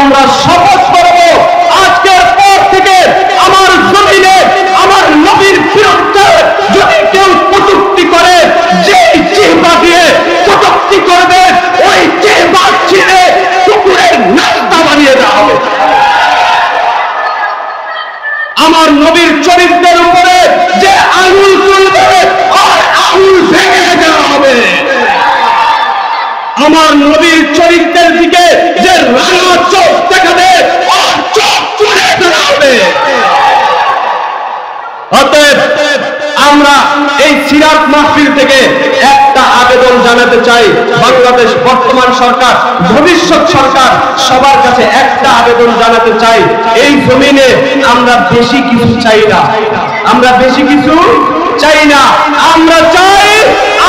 আমরা শপথ করব আজকের পর থেকে আমার জমিনে আমার নবীর বিরুদ্ধে যদি কেউ কটূক্তি করে, যেই জিহ্বা দিয়ে কটূক্তি করবে ওই জিহ্বা ছিঁড়ে কুকুরের নাস্তা বানিয়ে দেওয়া হবে। আমার নবীর চরিত্রের উপরে যে আঙুল তুলবে আর আঙুল ভেঙে দেওয়া হবে। আমার নবীর চরিত্রের দিকে যে রাঙা চোখ দেখাবে আর চোখ তুলে দেওয়া হবে। অতএব আমরা এই সিরাত মাহফিল থেকে একটা আবেদন জানাতে চাই, বাংলাদেশ বর্তমান সরকার, ভবিষ্যৎ সরকার, সবার কাছে একটা আবেদন জানাতে চাই, এই জমিনে আমরা বেশি কিছু চাই না, আমরা বেশি কিছু চাই না। আমরা চাই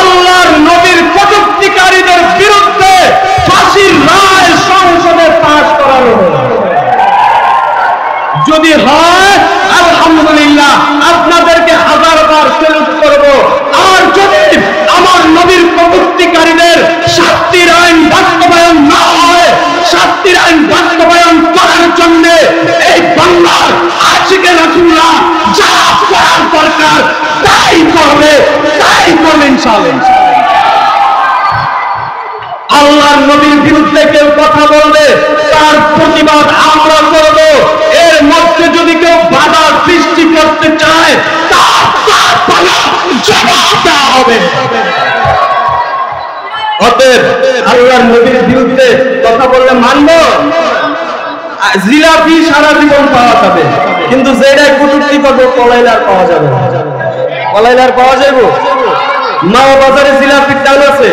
আল্লাহর নবীর কটূক্তিকারীদের বিরুদ্ধে ফাঁসির রায় সংসদে পাশ করানো। যদি হয় আলহামদুলিল্লাহ, আপনাদেরকে হাজারবার সেলুট করব। আর যদি আমার নবীর কটূক্তিকারীদের শাস্তির আইন বাস্তবায়ন না হয়, শাস্তির আইন বাস্তবায়ন করার জন্য এই বাংলার আশিকে রাসূলুল্লাহ যা করার দরকার তাই করবে ইনশাআল্লাহ। আল্লাহর নবীর বিরুদ্ধে কেউ কথা বলবে, তার প্রতিবাদ আমরা করব। এর মধ্যে যদি কেউ বাধা সৃষ্টি করতে চায় তার জবাব দেওয়া হবে। অতএব আল্লাহর নবীর বিরুদ্ধে কথা বললে মানব। জিলাপি সারা জীবন পাওয়া যাবে, কিন্তু যেটাই কটূক্তি করবো কলাইলার পাওয়া যাবে, কলাইলার পাওয়া যাবে। মাওয়া বাজারে জিলাপির টান আছে,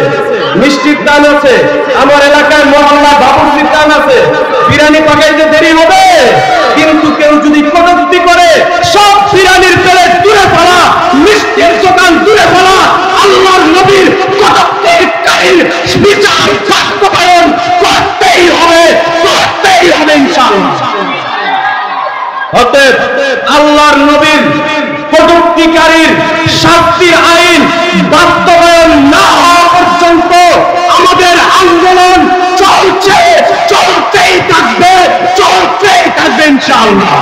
মিষ্টির টান আছে, আমার এলাকায় মহল্লা বাবুর্চির টান আছে। বিরিয়ানি পাকাইতে দেরি হবে, কিন্তু কেউ যদি কটূক্তি করে সব বিরিয়ানির প্লেট দূরে ফেলা, মিষ্টির দোকান দূরে ফেলা, আল্লাহর নবীর কটূক্তিকারীর বিচার বাস্তবায়ন করতেই হবে ইনশাআল্লাহ। অতএব আল্লাহর নবীর কটূক্তিকারীর শাস্তির আইন বাস্তবায়ন না হওয়া পর্যন্ত আমাদের আন্দোলন চলতেই থাকবে ইনশাআল্লাহ।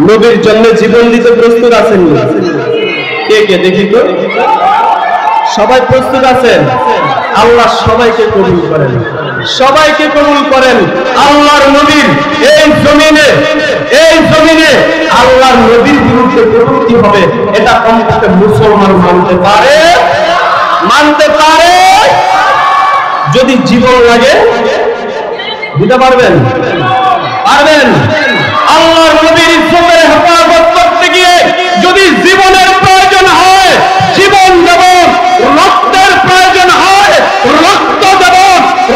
নবীর জন্য জীবন দিতে প্রস্তুত আছেন? কে কে দেখি তো, সবাই প্রস্তুত আছেন? আল্লাহ সবাইকে কবুল করেন, সবাইকে কবুল করেন। আল্লাহর নবীর এই জমিনে আল্লাহর নবীর বিরুদ্ধে কটূক্তি হবে, এটা কমপক্ষে মুসলমান মানতে পারে। যদি জীবন লাগে দিতে পারবেন? আল্লাহর নবীর ইজ্জতের হেফাজত করতে গিয়ে যদি জীবনের প্রয়োজন হয় জীবন দেব, রক্তের প্রয়োজন হয় রক্ত দেব,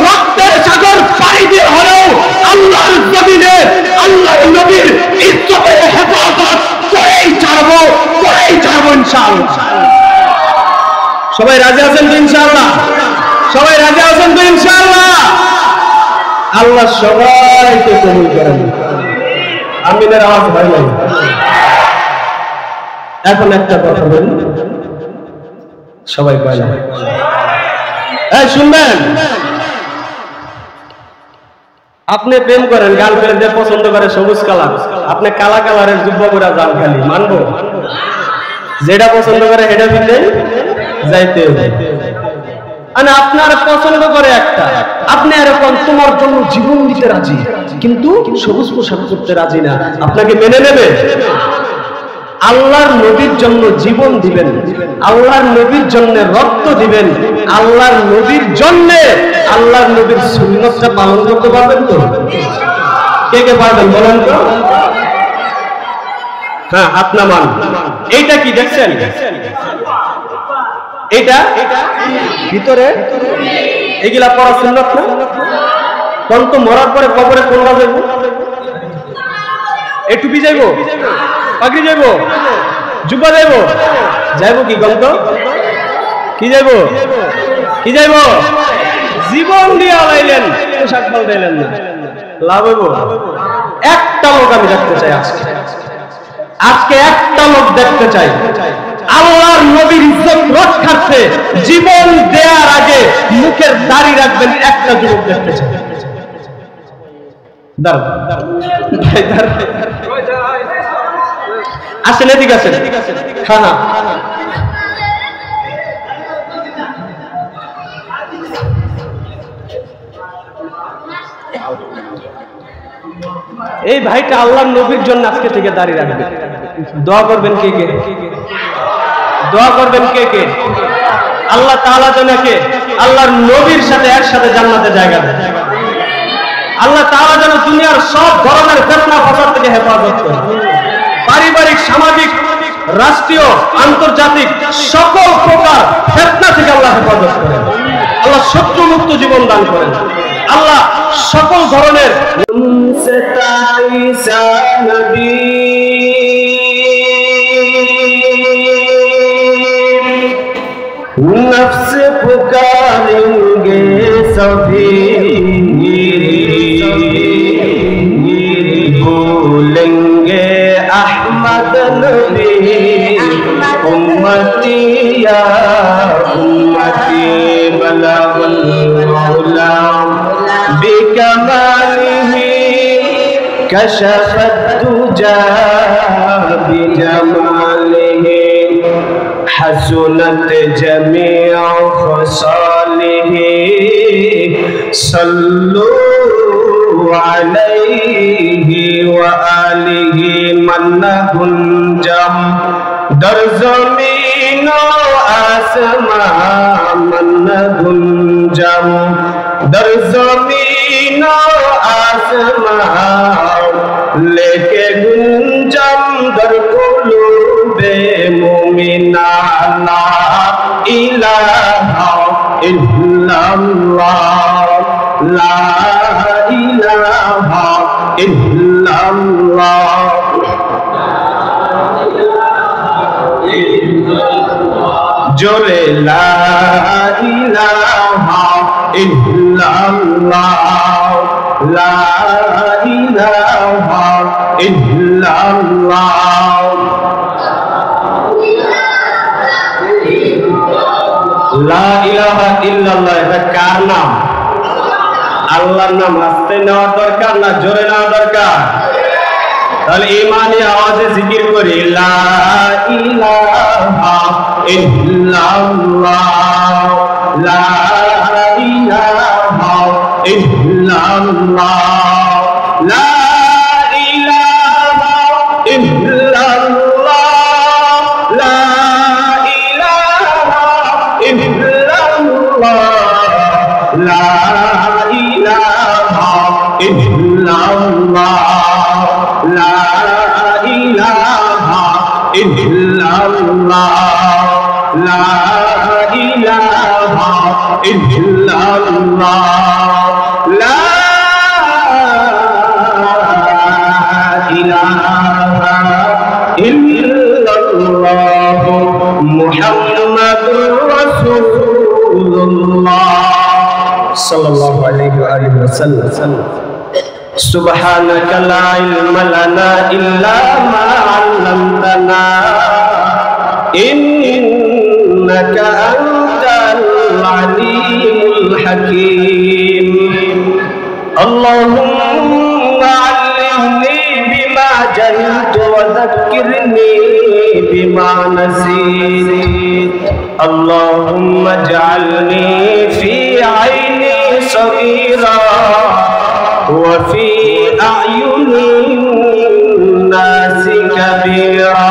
রক্তের সাগর পাড়ি দিয়ে হলেও আল্লাহর জমিনে আল্লাহর নবীর ইজ্জতের হেফাজত করেই ছাড়বো ইনশাআল্লাহ। সবাই রাজি আছেন তো ইনশাআল্লাহ? সবাই রাজি আছেন তো ইনশাআল্লাহ? আল্লাহ সবাইকে কবুল করেন। আমিনের আওয়াজ হয় নাই। এখন একটা কথা বলি, সবাই বলেন, এই শুনবেন, আপনি প্রেম করেন, গার্লফ্রেন্ড পছন্দ করে সবুজ কালার, আপনি কালা কালারের যুব্বা করে যান, খালি মানবো? যেটা পছন্দ করে সেটা দিতে যাইতে হবে। আপনার পছন্দ করে একটা, আপনি এরকম তোমার জন্য জীবন দিতে রাজি, কিন্তু সবুজ পোশাক করতে রাজি না, আপনাকে মেনে নেবে? আল্লাহর নবীর জন্য জীবন দিবেন, আল্লাহর নবীর জন্য রক্ত দিবেন, আল্লাহর নবীর জন্য আল্লাহর নবীর সুন্নতটা পালন করতে পারবেন তো? কে কে পারবেন বলেন তো? হ্যাঁ, আপনার মান। এইটা কি দেখছেন? এটা ভিতরে এগুলা পড়া সুন্নাত না? কোন তো মরার পরে কবরে কোনটা যাইব? এই টুপি যাইব, পাগড়ি যাইব, জুব্বা যাইব, কি গন্ত কি যাইব? জীবন দিয়ে আলাইলেন, পোশাক পাল্টাইলেন না, লাভ হইব? একটা লোক আমি দেখতে চাই আজকে একটা লোক দেখতে চাই আল্লাহর নবীর ইজ্জত রক্ষার্থে জীবন দেওয়ার আগে মুখের দাড়ি রাখবেন, একটা যুবক দেখতে চাই। আসেন এদিকে আসেন। হ্যাঁ হ্যাঁ এই ভাইটা আল্লাহর নবীর জন্য আজকে থেকে দাঁড়িয়ে রাখবে। দোয়া করবেন কে কে? দোয়া করবেন কে কে? আল্লাহ তাআলা যেন কে আল্লাহর নবীর সাথে একসাথে জান্নাতে জায়গা দেয়। আল্লাহ তাআলা যেন দুনিয়ার সব ধরনের ফিতনা ফাসাদ থেকে হেফাজত করে। পারিবারিক, সামাজিক, রাষ্ট্রীয়, আন্তর্জাতিক সকল প্রকার ফিতনা থেকে আল্লাহ হেফাজত করেন। আল্লাহ শত্রু মুক্ত জীবন দান করেন। আল্লাহ সকল ধরনের नफ्स पुकारेंगे सभी, बोलेंगे अहमद नबी, उम्मती या उम्मती बलगल मौला बिकमालिही कशफत दुजा बिजमालिही हसनत जमीअ खसालिही सल्लु अलैहि व आलिहि मन्ना गुंजम दर ज़मीन व आसमान मन्ना गुंजम दर ज़मीन व आसमान लेके गुंजम दर कुलूबे मुमिना ला इलाहा इल्लल्लाह ला इलाहा इल्लल्लाह जोरे ला इलाहा इल्लल्लाह ला इलाहा इल्लल्लाह লা ইলাহা ইল্লাল্লাহ। এটা কার নাম? আল্লাহর নাম। আস্তে নেওয়া দরকার না জোরে নেওয়া দরকার? তাহলে ঈমানি আওয়াজে জিকির করি লা ইলাহা ইল্লাল্লাহ লা ইলাহা ইল্লাল্লাহ লা ইলাহা ইল্লাল্লাহ লা ইলাহা ইল্লাল্লাহ লা ইলাহা ইল্লাল্লাহ লা ইলাহা ইল্লাল্লাহ লা ইলাহা ইল্লাল্লাহ লা ইলাহা ইল্লাল্লাহ মুহাম্মাদুর রাসূলুল্লাহ সাল্লাল্লাহু আলাইহি ওয়া আলিহি ওয়াসাল্লাম। সুবহানাকা লা ইলমা লানা ইল্লা মা 'আল্লামতানা ইন্নাকা আনতাল আলিমুল হাকীম। আল্লাহুম্মা 'allimni বিমা জাহিলতু ওয়া যাক্কিরনি বিমা নাসিতু। আল্লাহুম্মা ইজ'আলনি ফি আইনি সগীরা ওয়া ফি আ'য়ুনিন নাসি কাবীরা।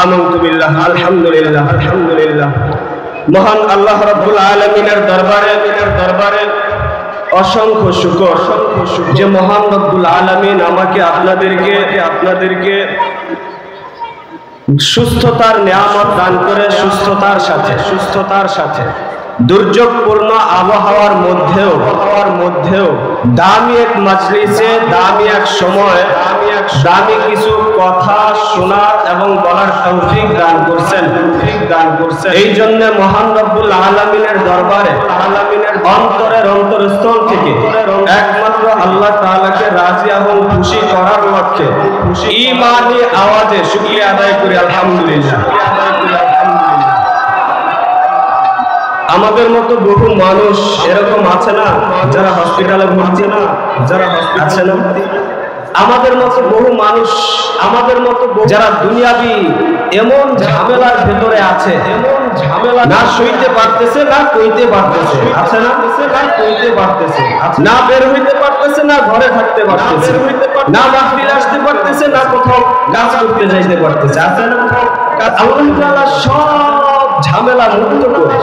আমানতু বিল্লাহ। আলহামদুলিল্লাহ আলহামদুলিল্লাহ। মহান আল্লাহ রাব্বুল আলামিনের দরবারে অসংখ্য শুকর যে মহান রব্বুল আলামিন আমাকে আপনাদেরকে সুস্থতার নিয়ামত দান করে সুস্থতার সাথে দুর্যোগপূর্ণ আবহাওয়ার মধ্যেও দামি এক মাজলিসে দামি এক সময় দামি কিছু কথা শোনার এবং বলার তৌফিক দান করছেন। এই জন্য মহান রব্বুল আলামিনের দরবারে অন্তরের অন্তরস্থল থেকে একমাত্র আল্লাহ তাআলাকে রাজি এবং খুশি করার লক্ষ্যে ঈমানি আওয়াজে শুকরিয়া আদায় করি আলহামদুলিল্লাহ। আমাদের মতো বহু মানুষ এরকম আছে না যারা হসপিটালে ভর্তি না, যারা আছে না, আমাদের মতো বহু মানুষ, আমাদের মতো যারা দুনিয়াবি এমন ঝামেলার ভেতরে আছে, এমন ঝামেলা না সইতে পারতেছে না কইতে পারতেছে, আছে না, না কইতে পারতেছে, না বের হইতে পারতেছে, না ঘরে থাকতে পারতেছে, না মাহফিলে আসতে পারতেছে, না কোথাও কাজ করতে যাইতে পারতেছে, আছে না। আল্লাহ তাআলা সব ঝামেলা মুক্ত করে,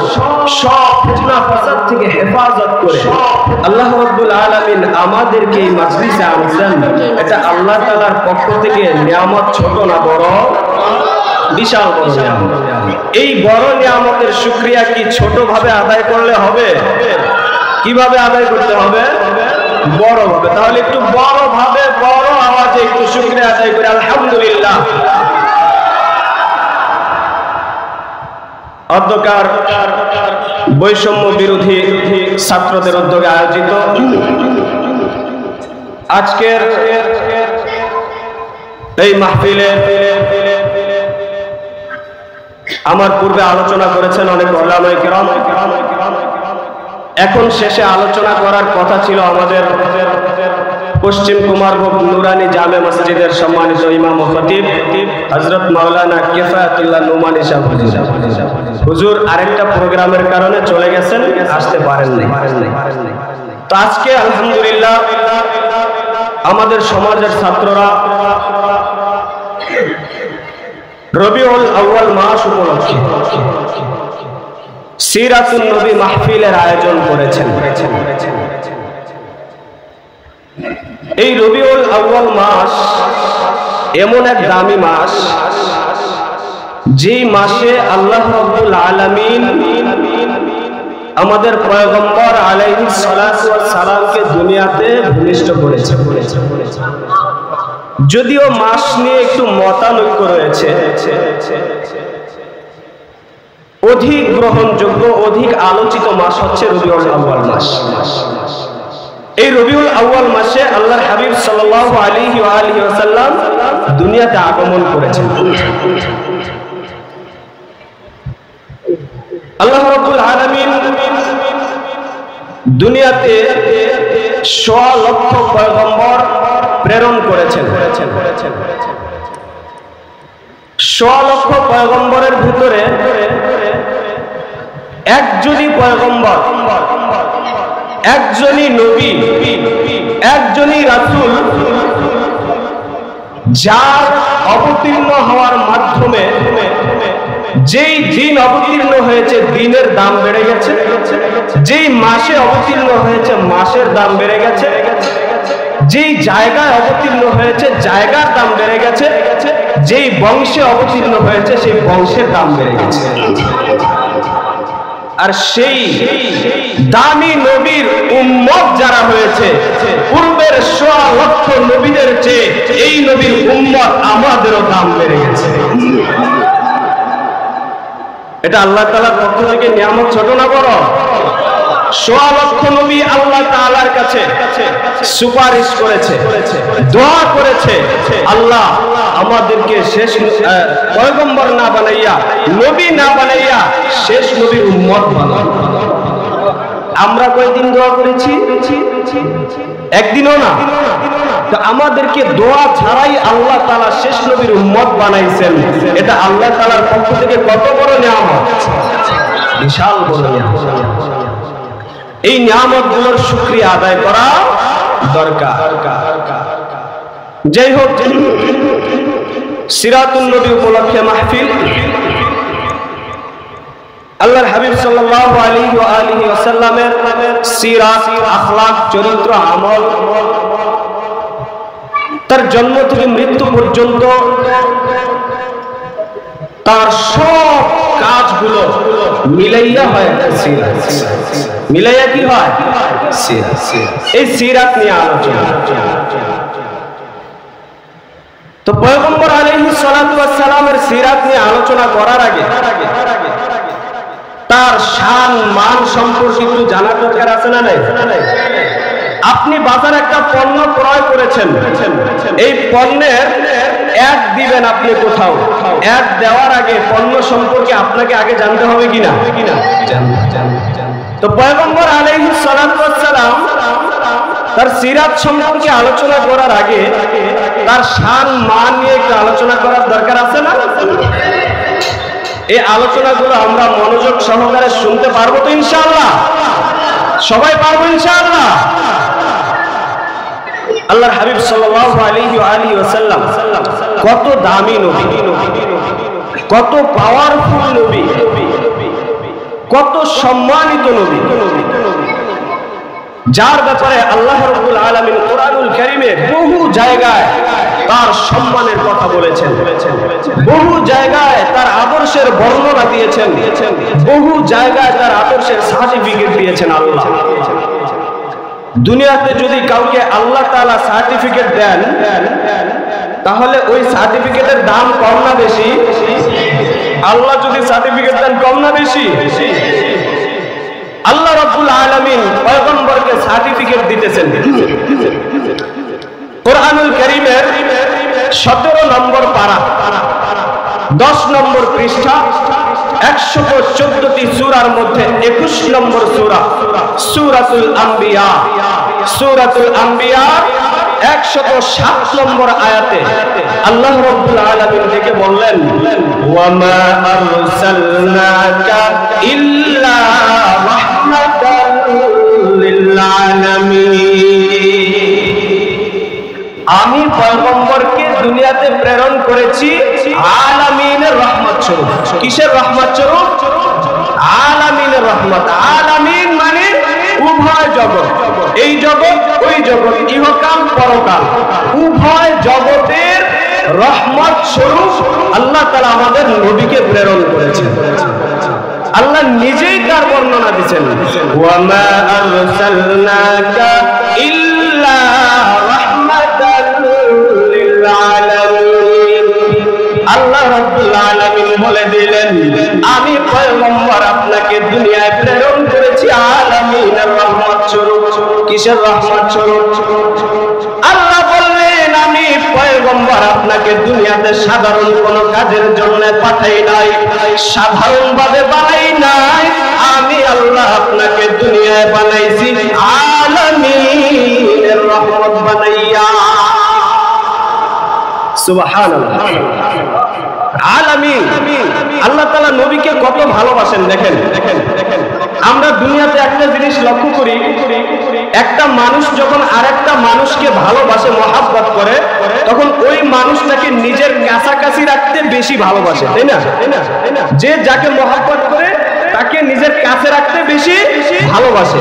সব ফিতনা ফাসাদ থেকে হেফাজত করে আল্লাহ রাব্বুল আলামিন আমাদেরকে এই মাজলিসে আনছেন। এটা আল্লাহ তাআলার পক্ষ থেকে নিয়ামত, ছোট না বড়, বিশাল বড় নিয়ামত। এই বড় নিয়ামতের শুকরিয়া কি ছোট ভাবে আদায় করলে হবে? কিভাবে আদায় করতে হবে? বড় ভাবে। তাহলে একটু বড় ভাবে, বড় আওয়াজে একটু শুকরিয়া আদায় করে আলহামদুলিল্লাহ। অধ্যকার বৈষম্য বিরোধী ছাত্রদের উদ্যোগে আয়োজিত আজকের এই মাহফিলে আমার পূর্বে আলোচনা করেছেন অনেক উলামায়ে কেরাম। এখন শেষে আলোচনা করার কথা ছিল আমাদের পশ্চিম কুমারভোগ নুরানি জামে মসজিদের সম্মানিত ইমাম ও খতিব হযরত মাওলানা কিফায়াতুল্লাহ নোমানী সাহেব হুজুর আরেকটা প্রোগ্রামের কারণে চলে গেছেন, আসতে পারেননি। তো আজকে আলহামদুলিল্লাহ আমাদের সমাজের ছাত্ররা রবিউল আউয়াল মাস উপলক্ষে সিরাতুন নবী মাহফিলের আয়োজন করেছেন। এই রবিউল আউয়াল মাস এমন এক দামি মাস, যে মাসে আল্লাহ রাব্বুল আলামিন আমাদের পয়গম্বর আলাইহিস সালাতু ওয়াস সালামকে দুনিয়াতে ভূমিষ্ঠ করেছে। যদিও মাস নিয়ে একটু মতানৈক্য রয়েছে, অধিক গ্রহণযোগ্য, অধিক আলোচিত মাস হচ্ছে রবিউল আউয়াল মাস। এই রবিউল আউয়াল মাসে আল্লাহর হাবিব সাল্লাল্লাহু আলাইহি ওয়া আলিহি ওয়াসাল্লাম দুনিয়াতে আগমন করেছেন। আল্লাহ রাব্বুল আলামিন দুনিয়াতে 100 লক্ষ পয়গম্বর প্রেরণ করেছেন। 100 লক্ষ পয়গম্বরের ভিতরে একজনই পয়গম্বর, একজনই নবী, একজনই রাসূল, যার অবতীর্ণ হওয়ার মাধ্যমে যেই দিন অবতীর্ণ হয়েছে দিনের দাম বেড়ে গেছে, যেই মাসে অবতীর্ণ হয়েছে মাসের দাম বেড়ে গেছে, যেই জায়গায় অবতীর্ণ হয়েছে জায়গার দাম বেড়ে গেছে, যেই বংশে অবতীর্ণ হয়েছে সেই বংশের দাম বেড়ে গেছে। আর সেই দামি নবীর উম্মত যারা হয়েছে, পূর্বের 100 লক্ষ নবীদের চেয়ে এই নবীর উম্মত আমাদেরও দাম বেড়ে গেছে। এটা আল্লাহ তাআলার পক্ষ থেকে নিয়ামত, ছোট না বড়? 100 লক্ষ নবী আল্লাহ তাআলার কাছে সুপারিশ করেছে, দোয়া করেছে, আল্লাহ আমাদেরকে শেষ পয়গম্বর না বানাইয়া, নবী না বানাইয়া শেষ নবীর উম্মত বানাও। আমরা কয়দিন দোয়া করেছি? একদিনও না। তো আমাদেরকে দোয়া ছাড়াই আল্লাহ তাআলা শেষ নবীর উম্মত বানাইছেন। এটা আল্লাহ তাআলার পক্ষ থেকে কত বড় নিয়ামত, বিশাল বড় নিয়ামত। এই নিয়ামতগুলোর শুকরিয়া আদায় করা দরকার। যাই হোক, সিরাতুন নবী উপলক্ষে মাহফিল, আল্লাহর হাবিব সাল্লাল্লাহু আলাইহি ওয়া আলিহি ওয়াসাল্লামের সিরাত, আখলাক, চরিত্র, আমল, তার জন্ম থেকে মৃত্যু পর্যন্ত তার সব কাজগুলো মিলাইয়া হয় একটা সিরাত। মিলাইয়া কি হয়? সিরাত। এই সিরাত নিয়ে আলোচনা। তো পয়গম্বর আলাইহিস সালাতু ওয়াস সালামের সিরাত নিয়ে আলোচনা করার আগে তার শান মান সম্পর্কে একটু জানার দরকার আছে না নাই? আপনি বাজারে একটা পণ্য ক্রয় করেছেন, এই পণ্যের এক দিবেন আপনি কোথাও, এক দেওয়ার আগে পণ্য সম্পর্কে আপনাকে আগে জানতে হবে কিনা? তো পয়গম্বর আলাইহিস সালাতু ওয়াস সালাম তার সিরাত সম্পর্কে আলোচনা করার আগে তার শান মান নিয়ে একটু আলোচনা করার দরকার আছে না? এই আলোচনাগুলো আমরা মনোযোগ সহকারে শুনতে পারবো তো ইনশাআল্লাহ? সবাই পারবো ইনশাআল্লাহ? আল্লাহর হাবিব সাল্লাল্লাহু আলাইহি ওয়া আলিহি ওয়াসাল্লাম কত দামি নবী, কত পাওয়ারফুল নবী, কত সম্মানিত নবী, যার ব্যাপারে আল্লাহ রাব্বুল আলামিন কোরআনুল কারীমে বহু জায়গায় তার সম্মানের কথা বলেছেন, বহু জায়গায় তার আদর্শের বর্ণনা দিয়েছেন, বহু জায়গায় তার আদর্শের সার্টিফিকেট দিয়েছেন আল্লাহ। দুনিয়াতে যদি কাউকে আল্লাহ তাআলা সার্টিফিকেট দেন তাহলে ওই সার্টিফিকেটের দাম কম না বেশি? আল্লাহ যদি সার্টিফিকেট দেন কম না বেশি? আল্লাহ রাব্বুল আলামিন পয়গম্বরকে সার্টিফিকেট দিতেছেন। কোরআনুল কারীমের 17 নম্বর পারা 10 নম্বর পৃষ্ঠা 114টি সূরার মধ্যে 21 নম্বর সূরা সূরাতুল আম্বিয়া, সূরাতুল আম্বিয়া 107 নম্বর আয়াতে আল্লাহ রাব্বুল আলামিন থেকে বললেন, ওয়া মা আরসালনাকা ইল্লা রাহমাতাল লিল আলামিন। আমি পয়গম্বরকে দুনিয়াতে প্রেরণ করেছি আলামিনের রহমত স্বরূপ। কিসের রহমত স্বরূপ? আলামিনের রহমত। আলামিন মানে উভয় জগৎ, এই জগৎ ওই জগৎ, ইহকাল পরকাল, উভয় জগতের রহমত স্বরূপ আল্লাহ তাআলা আমাদের নবীকে প্রেরণ করেছেন। আল্লাহ নিজেই তার বর্ণনা দিয়েছেন, ওয়া মা আরসালনাকা ইল্লা রাহমাতাল লিল আলামিন। আল্লাহ রাব্বুল আলামিন বলে দিলেন, আমি পয়গম্বর আপনাকে দুনিয়ায় প্রেরণ করেছি আলামিনের রহমত স্বরূপ। কিসের রহমত স্বরূপ? আল্লাহ বললেন, আমি পয়গম্বর আপনাকে দুনিয়াতে সাধারণ কোন কাজের জন্য পাঠাই নাই, সাধারণ ভাবে বানাই নাই। আমি আল্লাহ আপনাকে দুনিয়ায় বানাইছি আলামিনের রহমত বানাইয়া। সুবহানাল্লাহ। আলামিন, আল্লাহ তাআলা নবীকে কত ভালোবাসেন দেখেন। আমরা দুনিয়াতে একটা জিনিস লক্ষ্য করি, একটা মানুষ যখন আরেকটা মানুষকে ভালোবাসে, মহাব্বত করে, তখন ওই মানুষটাকে নিজের কাছাকাছি রাখতে বেশি ভালোবাসে, তাই না? যে যাকে মহাব্বত করে তাকে নিজের কাছে রাখতে বেশি ভালোবাসে,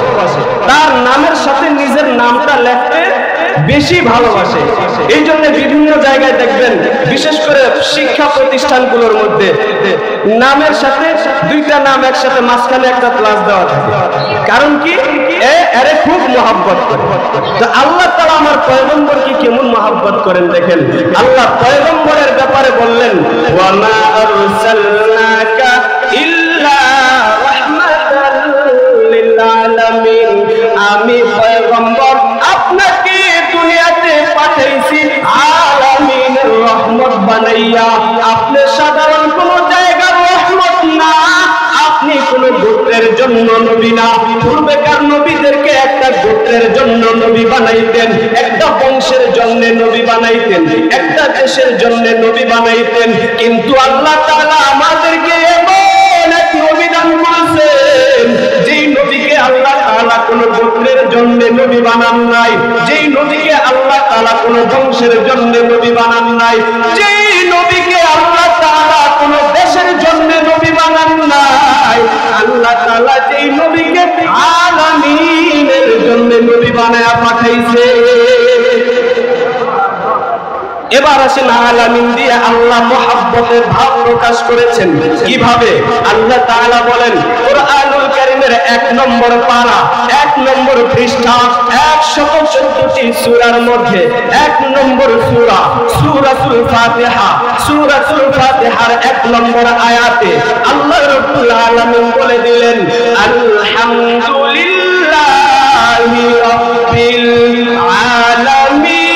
তার নামের সাথে নিজের নামটা লিখতে বেশি ভালোবাসে। এই জন্য বিভিন্ন জায়গায় দেখবেন, বিশেষ করে শিক্ষা প্রতিষ্ঠানগুলোর মধ্যে নামের সাথে দুইটা নাম একসাথে মাঝখানে একটা ক্লাস দেওয়া থাকে। কারণ কি? এরে খুব মহব্বত করে। তো আল্লাহ তাআলা আমার পয়গম্বরকে কেমন মহব্বত করেন দেখেন। আল্লাহ পয়গম্বরের ব্যাপারে বললেন, ওয়া মা আরসালনাকা ইল্লা রাহমাতাল লিল আলামিন। আমি পয়গম্বর আপনাকে দুনিয়াতে পাঠাইছি আলামিনের রহমত বানাইয়া। আপনি সাধারণ কোন জায়গার রহমত না, আপনি কোন গোত্রের জন্য নবী না। পূর্বেকার নবীদেরকে একটা গোত্রের জন্য নবী বানাইতেন, একটা বংশের জন্য নবী বানাইতেন, একটা দেশের জন্য নবী বানাইতেন। কিন্তু আল্লাহ তাআলা আমাদেরকে এমন এক নবী দান করেছেন, যেই নবীকে আল্লাহ তাআলা কোন গোত্রের জন্য নবী বানান নাই, যেই নবীকে আল্লাহ তাআলা কোন বংশের জন্য নবী বানান নাই, যেই নবীকে আল্লাহ তাআলা কোন দেশের জন্য নবী বানান নাই, আল্লাহ তাআলা যেই নবীকে আলামিনের জন্য নবী বানায়া পাঠাইছে। এবার আসেন আলামিন দিয়ে আল্লাহ মুহাব্বতের ভাব প্রকাশ করেছেন কিভাবে। আল্লাহ তাআলা বলেন কোরআনুল কারীমের 1 নম্বর পারা 1 নম্বর পৃষ্ঠা 114টি সূরার মধ্যে 1 নম্বর সূরা সূরাতুল ফাতিহা, সূরাতুল ফাতিহার 1 নম্বর আয়াতে আল্লাহ রাব্বুল আলামিন বলে দিলেন, আলহামদুলিল্লাহি রাব্বিল আলামিন।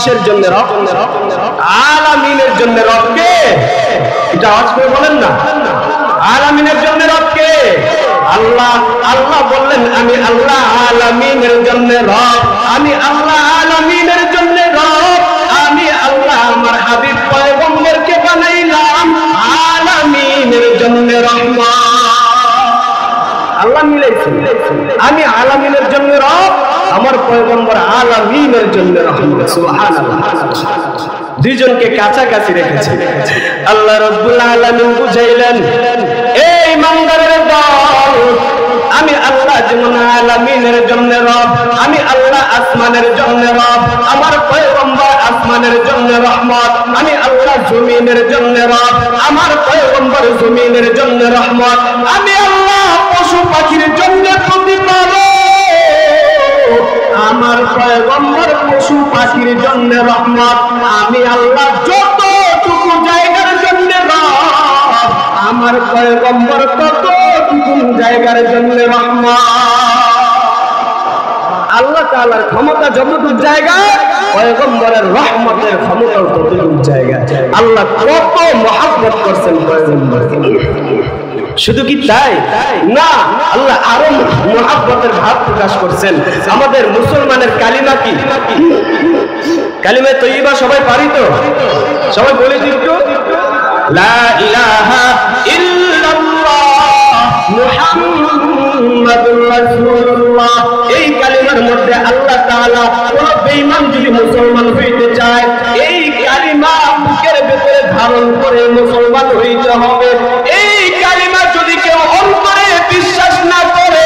কিসের জন্য রব? আলামিনের জন্য রব কে? এটা আওয়াজ করে বলেন না। আলামিনের জন্য রব কে? আল্লাহ। আল্লাহ বললেন আমি আল্লাহ আলামিনের জন্য রব, আমি আল্লাহ আলামিনের জন্য রব, আমি আল্লাহ আমার হাবিব পয়গম্বরকে বানাইলাম আলামিনের জন্য রহমত। আল্লাহ মিলাইছেন, আমি আলামিনের জন্য রব, আমার পয়গম্বর আলামিনের জন্য রহমত। সুবহানাল্লাহ। দুইজনকে কাছাকাছি রেখেছে। আল্লাহ রাব্বুল আলামিন বুঝাইলেন, এই ইমানদারের দল, আমি আল্লাহ যেমন আলামিনের জন্য রব, আমি আল্লাহ আসমানের জন্য রব, আমার পয়গম্বর আসমানের জন্য রহমত, আমি আল্লাহ জমিনের জন্য রব, আমার পয়গম্বর জমিনের জন্য রহমত, আমি আল্লাহ পশু পাখির জন্য প্রতিপালক, আমার পয়গম্বর পশু পাখির জন্য রহমত, আমি আল্লাহ যতটুকু জায়গার জন্য রব, আমার পয়গম্বর ততটুকু জায়গার জন্য রহমত। আল্লাহ তাআলার ক্ষমতা যতটুকু জায়গা, পয়গম্বরের রহমতের ক্ষমতাও ততটুকু জায়গা। আল্লাহ কত মহব্বত করছেন পয়গম্বরকে। শুধু কি তাই না, আল্লাহ আরো মহব্বতের ভাব প্রকাশ করছেন। আমাদের মুসলমানের কালিমা কি? কালিমা তৈয়বা সবাই পারি তো? সবাই বলে দিও, লা ইলাহা ইল্লাল্লাহ মুহাম্মাদুর রাসূলুল্লাহ। এই কালিমার মধ্যে আল্লাহ তাআলা কোন বেঈমান যদি মুসলমান হইতে চায়, এই কালিমা বুকের ভিতরে ধারণ করে মুসলমান হইতে হবে। এই কালিমা যদি কেউ অন্তরে বিশ্বাস না করে,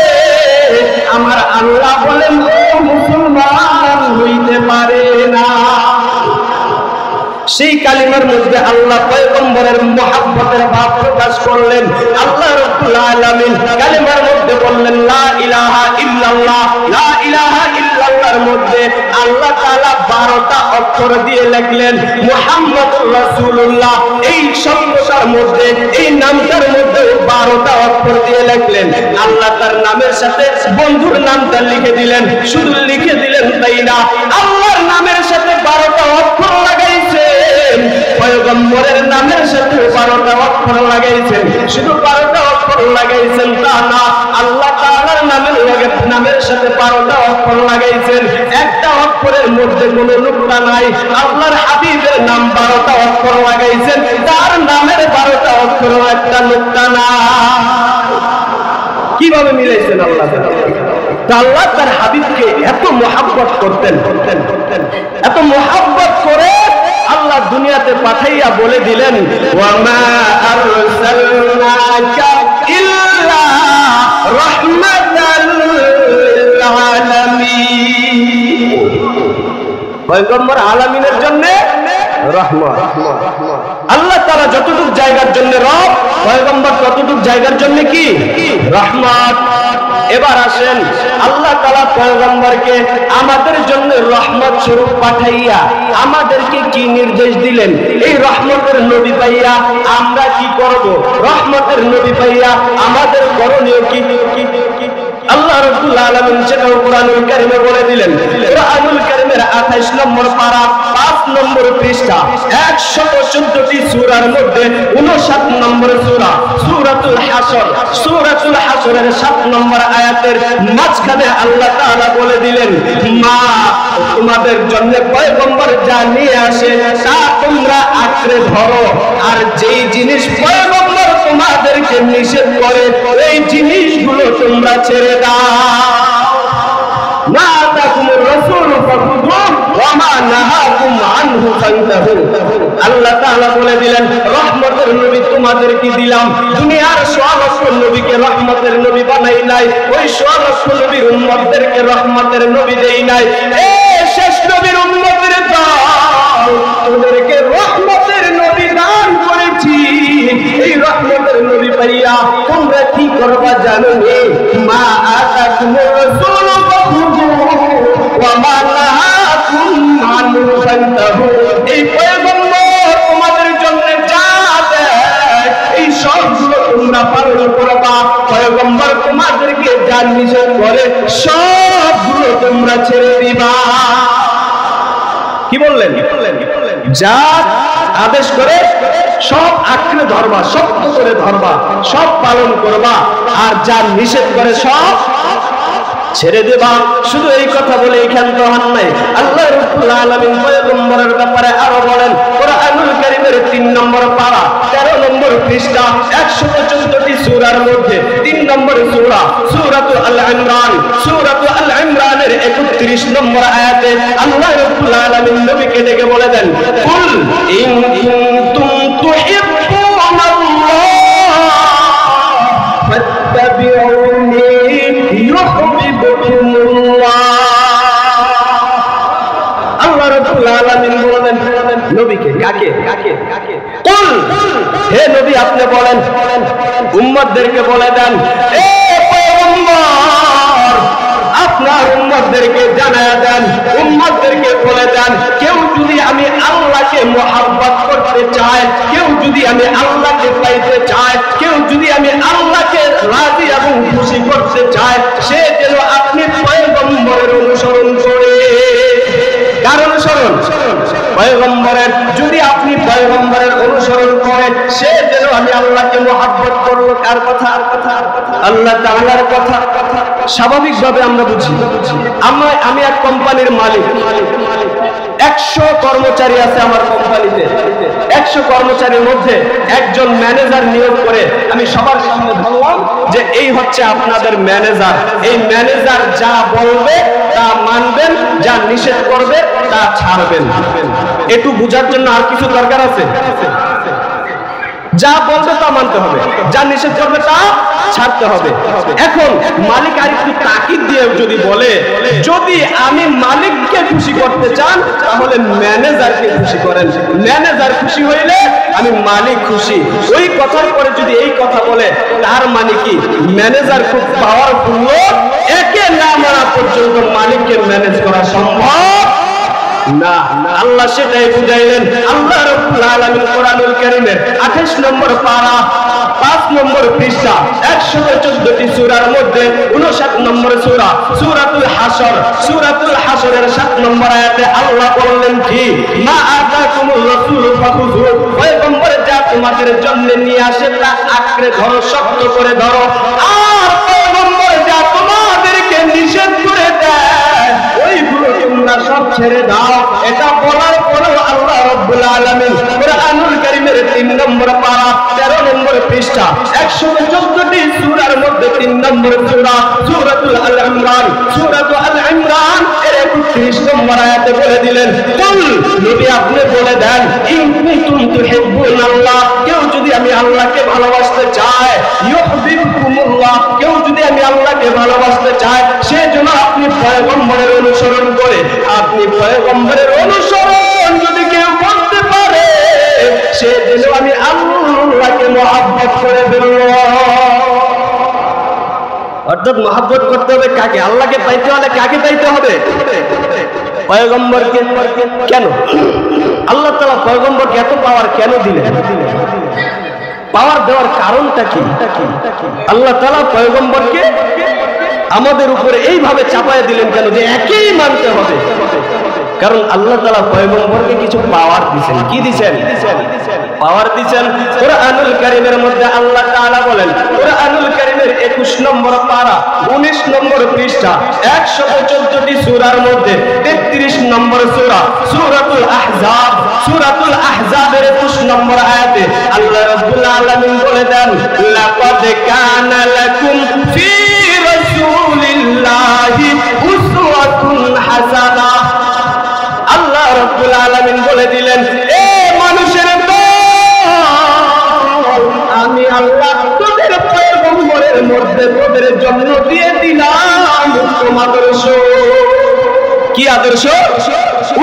আমার আল্লাহ বলেন ও মুসলমান হইতে পারে না। সেই কালিমার মধ্যে আল্লাহ পয়গম্বরের মহব্বতের ভাব প্রকাশ করলেন। আল্লাহ রাব্বুল আলামিন কালিমার মধ্যে বললেন লা ইলাহা ইল্লাল্লাহ। লা ইলাহা ইল্লাল্লাহর মধ্যে আল্লাহ তাআলা 12টা অক্ষর দিয়ে লিখলেন মুহাম্মাদুর রাসূলুল্লাহ। এই শব্দটার মধ্যে, এই নামটার মধ্যে 12টা অক্ষর দিয়ে লিখলেন। আল্লাহ তার নামের সাথে বন্ধুর নামটা লিখে দিলেন। শুধু লিখে দিলেন তাই না, আল্লাহর নামের সাথে 12টা অক্ষর লাগাইছে, পয়গম্বরের নামের সাথে 12টা অক্ষর লাগাইছেন। শুধু 12টা অক্ষর লাগাইছেন তা না, আল্লাহ তাআলার নামের সাথে 12টা অক্ষর লাগাইছেন। একটা অক্ষরের মধ্যে কোনো নুকতা নাই। আল্লাহর হাবিবের নাম 12টা অক্ষর লাগাইছেন, তার নামের 12টা অক্ষর একটা নুকতা না। কিভাবে মিলাইছেন আল্লাহ? আল্লাহ তার হাবিবকে এত মহব্বত করতেন, এত মহব্বত করে আল্লাহ দুনিয়াতে পাঠাইয়া বলে দিলেন ওয়ামা আরসালনাকা ইল্লা রাহমাতাল লিল আলামিন। পয়গম্বর আলামিনের জন্য রহমত। আল্লাহ তাআলা যতটুকু জায়গার জন্য রব, পয়গম্বর ততটুকু জায়গার জন্য কি? রহমত। এবার আসেন, আল্লাহ তাআলা পয়গম্বরকে আমাদের জন্য রহমত স্বরূপ পাঠাইয়া আমাদেরকে কি নির্দেশ দিলেন? এই রহমতের নবী পাইয়া আমরা কি করব? রহমতের নবী পাইয়া আমাদের করণীয় কি? আল্লাহ রাব্বুল আলামিন সেটা কোরআনুল কারীমে বলে দিলেন। কোরআনুল কারীমের 28 নম্বর পারা 5 নম্বর পৃষ্ঠা 114টি সূরার মধ্যে 59 নম্বর সূরা সূরাতুল হাসর, সূরাতুল হাসরের 7 নম্বর আয়াতের মাঝখানে আল্লাহ তাআলা বলে দিলেন মা তোমাদের জন্য পয়গম্বর যা নিয়ে আসে তা তোমরা আঁকড়ে ধরো, আর যেই জিনিস পয়গম্বর তোমাদেরকে নিষেধ করে এই জিনিসগুলো তোমরা ছেড়ে দাও। মা তাকুমুর রাসূল ফাখুযু ওয়া মা নাহাকুম আনহু ফান্তাহু। আল্লাহ তাআলা বলে দিলেন রহমতের নবী তোমাদেরকে দিলাম। দুনিয়ার সব নবীকে রহমতের নবী বানাই নাই, ওই সব নবীর উম্মতদেরকে রহমতের নবী দেই নাই। এই শেষ নবীর উম্মতের দল তোদেরকে রহমতের নবী দান করেছি। এই রহমতের নবী পাইয়া তোমরা কি করবা জানো? মা আতাকুমুর রাসূল ফাখুযু ওয়া মা নাহাকুম আনহু ফান্তাহু। এই পয়গম্বর তোমাদের জন্য যা দেয় এই সবগুলো তোমরা পালন করবা। পয়গম্বর তোমাদেরকে যা নিষেধ করে সবগুলো তোমরা ছেড়ে দিবা। যা আদেশ করে সব আঁকড়ে ধরবা, শক্ত করে ধরবা, সব পালন করবা, আর যা নিষেধ করে সব ছেড়ে দেবা। শুধু এই কথা বলে এইখান তো হন নাই, আল্লাহ রাব্বুল আলামিন পয়গম্বরের ব্যাপারে আরো বলেন কোরআনুল কারীমের 3 নম্বর পারা 13 নম্বর পৃষ্ঠা 114টি সূরার মধ্যে 3 নম্বর সূরা সূরাতুল আল ইমরান, সূরাতুল আল ইমরানের 31 নম্বর আয়াতে আল্লাহ রাব্বুল আলামিন নবীকে ডেকে বলে দেন কুল ইন কুনতুম তুহিব্বুনাল্লাহ ফাত্তাবিউনি ইউহিব্বুকুমুল্লাহ। আল্লাহ রাব্বুল আলামিন বলেন নবীকে, কাকে? কুল, হে নবী আপনি বলেন, উম্মতদেরকে বলে দেন, এ পয়গম্বর আপনার উম্মতদেরকে জানায়া দেন, উম্মতদেরকে বলে দেন, কেউ যদি আমি আল্লাহকে মুহাব্বত করতে চায়, কেউ যদি আমি আল্লাহকে পাইতে চায়, কেউ যদি আমি আল্লাহকে রাজি এবং খুশি করতে চায়, সে যেন আপনি পয়গম্বরের অনুসরণ করে। কার অনুসরণ? পয়গম্বরের। যদি আপনি পয়গম্বরের অনুসরণ করেন, সে যেন আমি আল্লাহকে মুহাব্বত করলো। কার কথা? আল্লাহ তাআলার কথা। স্বাভাবিকভাবে আমরা বুঝি, আমি এক কোম্পানির মালিক, 100 কর্মচারী আছে আমার কোম্পানিতে। 100 কর্মচারীর মধ্যে একজন ম্যানেজার নিয়োগ করে আমি সবার সামনে বললাম যে এই হচ্ছে আপনাদের ম্যানেজার, এই ম্যানেজার যা বলবে তা মানবেন, যা নিষেধ করবে তা ছাড়বেন। একটু বুঝার জন্য আর কিছু দরকার আছে? যা বলবে তা মানতে হবে, যা নিষেধ করবে তা ছাড়তে হবে। এখন মালিক আর একটু তাকিদ দিয়ে যদি বলে, যদি আমি মালিককে খুশি করতে চান তাহলে ম্যানেজারকে খুশি করেন, ম্যানেজার খুশি হইলে আমি মালিক খুশি। ওই কথার পরে যদি এই কথা বলে, তার মানে কি ম্যানেজার খুব পাওয়ারফুল লোক, একে না মানা পর্যন্ত মালিককে ম্যানেজ করা সম্ভব না। আল্লাহ সেটাই বুঝাইলেন। আল্লাহ রাব্বুল আলামিন কোরআনুল কারীমের 28 নম্বর পারা 5 নম্বর পৃষ্ঠা 114টি সূরার মধ্যে 59 নম্বর সূরা সূরাতুল হাসর, সূরাতুল হাসরের 7 নম্বর আয়াতে আল্লাহ বললেন কি, মা আতাকুমুর রাসূলু ফাখুযু, পয়গম্বর যা তোমাদের জন্য নিয়ে আসে তা আঁকড়ে ধরো, শক্ত করে ধরো, আর পয়গম্বর যা তোমাদেরকে নিষেধ করে দেয় ওইগুলো তোমরা সব ছেড়ে দাও। এটা বলার পরেও আল্লাহ রাব্বুল আলামিন কোরআনুল কারীমের 3 নম্বর পারা 13 নম্বর পৃষ্ঠা 114টি সূরার মধ্যে 3 নম্বর সূরা সূরাতুল আল ইমরান, সূরাতুল আল ইমরান এর 31 নম্বর আয়াতে বলে দিলেন, কুল নবী আপনি বলে দেন, ইন কুনতুম তুহিব্বুনাল্লাহ, কেউ যদি আমি আল্লাহকে ভালোবাসতে চায়, ইউহিব্বুকুমুল্লাহ, কেউ যদি আমি আল্লাহকে ভালোবাসতে চায়, সেজন্য আপনি পয়গম্বরের অনুসরণ করে, আপনি পয়গম্বরের অনুসরণ যদি কেউ করতে পারে, সে যেন আমি আল্লাহকে মুহাব্বত করে ফেলল। অর্থাৎ মুহাব্বত করতে হবে কাকে? আল্লাহকে পাইতে হলে কাকে পাইতে হবে? পয়গম্বরকে। কেন আল্লাহ তাআলা পয়গম্বরকে এত পাওয়ার কেন দিলেন? পাওয়ার দেওয়ার কারণটা কি? আল্লাহ তাআলা পয়গম্বরকে আমাদের উপরে এইভাবে চাপায় দিলেন কেন যে একেই মানতে হবে? কারণ আল্লাহ তাআলা পয়গম্বরকে কিছু পাওয়ার দিবেন। কি দিবেন? পাওয়ার দিবেন। কোরআনুল কারীমের মধ্যে আল্লাহ তাআলা বলেন, কোরআনুল কারীমের 21 নম্বর পারা 19 নম্বর পৃষ্ঠা 114টি সূরার মধ্যে 33 নম্বর সূরা সূরাতুল আহজাব, সূরাতুল আহজাবের 21 নম্বর আয়াতে আল্লাহ রাব্বুল আলামিন বলে দেন, লাকাদ কানা লাকুম ফি রাসূলিল্লাহি উসওয়াতুন হাসানাহ। আল্লাহ রাব্বুল আলামিন বলে দিলেন, এ মানুষের দল, আমি আল্লাহ তোদের পয়গম্বরের মধ্যে তোদের জন্য দিয়ে দিলাম উত্তম আদর্শ। কি আদর্শ?